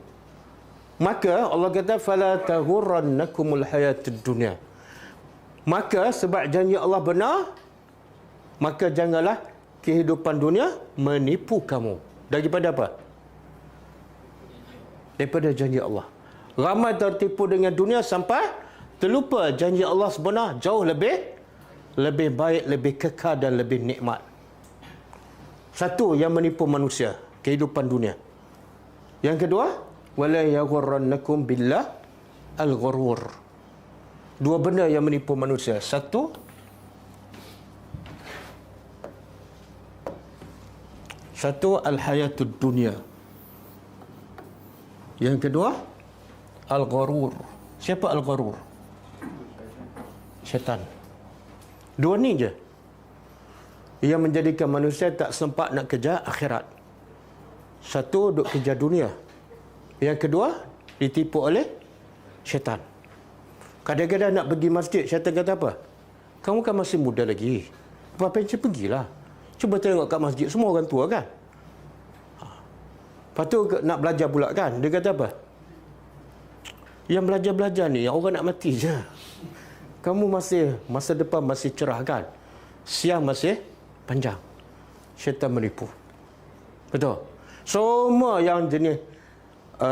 Maka Allah kata fala taghurrannakumul hayatud dunya. Maka sebab janji Allah benar, maka janganlah kehidupan dunia menipu kamu. Daripada apa? Daripada janji Allah. Ramai tertipu dengan dunia sampai terlupa janji Allah sebenar jauh lebih baik, lebih kekal dan lebih nikmat. Satu yang menipu manusia, kehidupan dunia. Yang kedua, wala yaghurrannakum billah al-ghurur. Dua benda yang menipu manusia. Satu al-hayatud dunia. Yang kedua, al-ghurur. Siapa al-ghurur? Syaitan. Dua ni je yang menjadikan manusia tak sempat nak kejar akhirat. Satu, duk kejar dunia. Yang kedua, ditipu oleh syaitan. Kadang-kadang nak pergi masjid, syaitan kata apa? Kamu kan masih muda lagi. Apa-apa yang pergilah. Cuba tengok kat masjid, semua orang tua kan? Lepas tu nak belajar pula kan? Dia kata apa? Yang belajar-belajar ni, yang orang nak mati je. Kamu masih, masa depan masih cerah kan? Siang masih panjang. Syaitan menipu. Betul? Semua yang jenis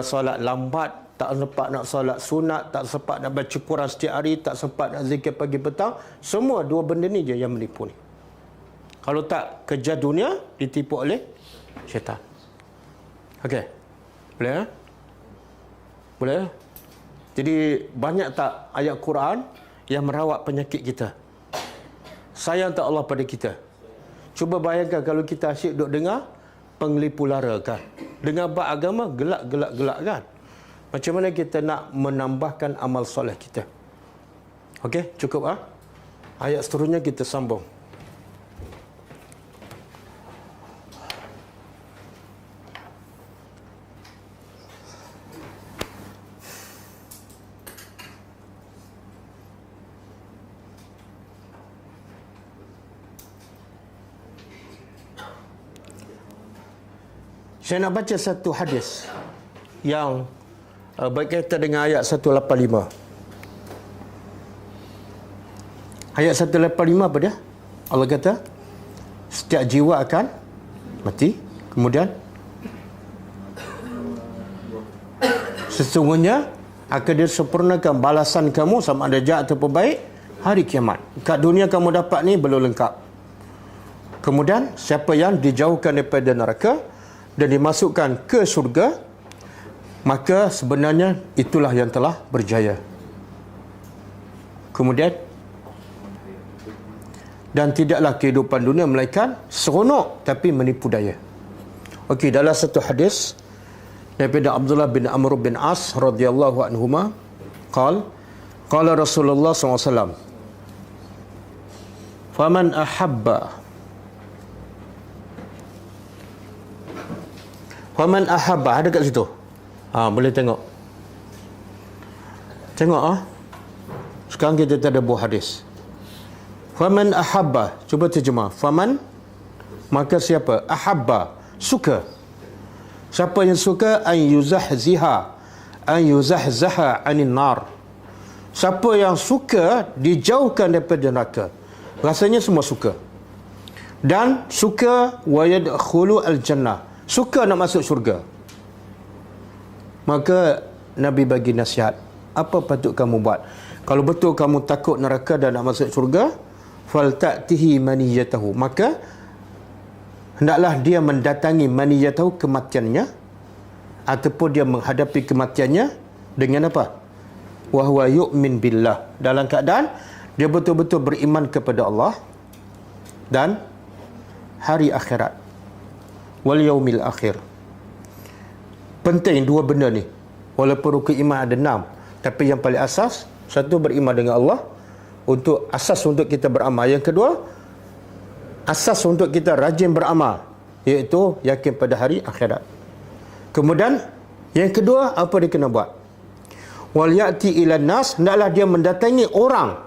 solat lambat, tak sempat nak solat sunat, tak sempat nak baca Quran setiap hari, tak sempat nak zikir pagi petang, semua dua benda ni je yang menipu ni. Kalau tak kejar dunia, ditipu oleh syaitan. Okey. Boleh? Boleh? Jadi banyak tak ayat Quran yang merawat penyakit kita? Sayang tak Allah pada kita? Cuba bayangkan kalau kita asyik duk dengar penglipu lara kan. Dengar bab agama gelak kan. Macam mana kita nak menambahkan amal soleh kita? Okey, cukup ah. Ayat seterusnya kita sambung. Saya nak baca satu hadis yang berkaitan dengan ayat 185. Ayat 185 apa dia? Allah kata, setiap jiwa akan mati. Kemudian, sesungguhnya akan disempurnakan balasan kamu sama ada jahat ataupun baik hari kiamat. Kat dunia kamu dapat ni belum lengkap. Kemudian, siapa yang dijauhkan daripada neraka dan dimasukkan ke syurga, maka sebenarnya itulah yang telah berjaya. Kemudian, dan tidaklah kehidupan dunia melainkan seronok tapi menipu daya. Okey, dalam satu hadis daripada Abdullah bin Amr bin As radhiyallahu anhuma, qala Rasulullah SAW, faman ahabba, ada kat situ. Boleh tengok. Tengok Sekarang kita ada buah hadis. Faman ahabba, cuba terjemah. Faman, maka siapa? Ahabba, suka. Siapa yang suka an yuzahzaha anin nar. Siapa yang suka dijauhkan daripada neraka. Rasanya semua suka. Dan suka wa yadkhulu al-jannah. Suka nak masuk syurga. Maka Nabi bagi nasihat. Apa patut kamu buat? Kalau betul kamu takut neraka dan nak masuk syurga, falta'tihi maniyatahu. Maka hendaklah dia mendatangi maniyatahu, kematiannya, ataupun dia menghadapi kematiannya dengan apa? Wa huwa yu'min billah. Dalam keadaan dia betul-betul beriman kepada Allah dan hari akhirat. Wal yaumil akhir. Penting dua benda ni. Walaupun rukun iman ada 6, tapi yang paling asas, satu, beriman dengan Allah, untuk asas untuk kita beramal. Yang kedua, asas untuk kita rajin beramal, iaitu yakin pada hari akhirat. Kemudian yang kedua, apa dia kena buat? Wal ya'ti ilan nas, hendaklah dia mendatangi orang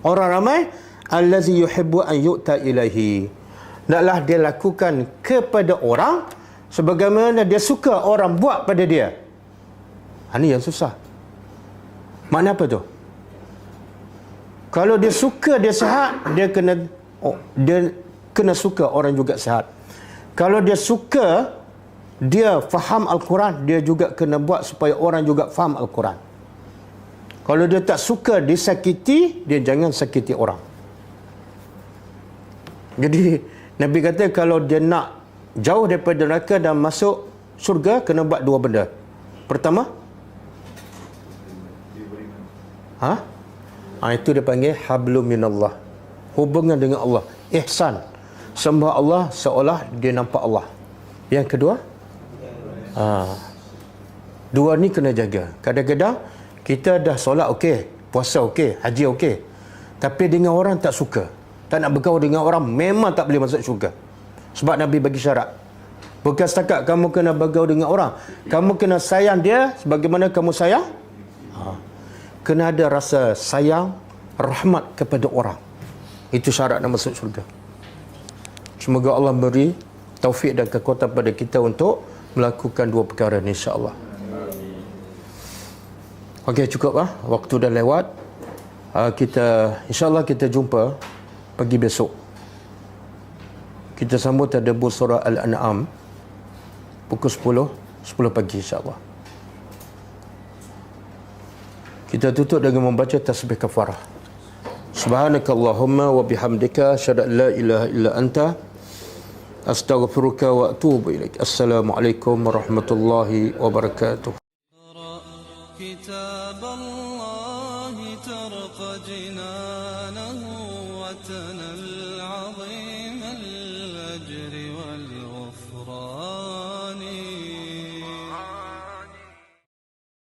ramai, allazi yuhibbu an yu'ta ilaihi. Hendaklah dia lakukan kepada orang sebagaimana dia suka orang buat pada dia. Ini yang susah. Makna apa tu? Kalau dia suka dia sihat, dia kena suka orang juga sihat. Kalau dia suka dia faham Al-Quran, dia juga kena buat supaya orang juga faham Al-Quran. Kalau dia tak suka disakiti, dia jangan sakiti orang. Jadi Nabi kata kalau dia nak jauh daripada neraka dan masuk syurga, kena buat dua benda. Pertama, itu dia panggil hablum minallah, hubungan dengan Allah, ihsan, sembah Allah seolah dia nampak Allah. Yang kedua, dua ni kena jaga. Kadang-kadang kita dah solat okey, puasa okey, haji okey, tapi dengan orang tak suka. tak nak bergaul dengan orang, memang tak boleh masuk syurga. Sebab Nabi bagi syarat. Bukan setakat kamu kena bergaul dengan orang, kamu kena sayang dia sebagaimana kamu sayang. Kena ada rasa sayang, rahmat kepada orang. Itu syarat nak masuk syurga. Semoga Allah beri taufik dan kekuatan pada kita untuk melakukan dua perkara ni, insya-Allah. Okey, cukup lah. Waktu dah lewat. InsyaAllah kita jumpa pagi besok. Kita sambut tadabbur surah Al-An'am pukul 10 pagi, insyaAllah. Kita tutup dengan membaca tasbih kafarah. Subhanakallahumma wa bihamdika asyhadu an la ilaha illa anta astaghfiruka wa atubu ilaik. Assalamualaikum warahmatullahi wabarakatuh. كتاب الله ترقى جنانه وتنى العظيم الأجر والغفران.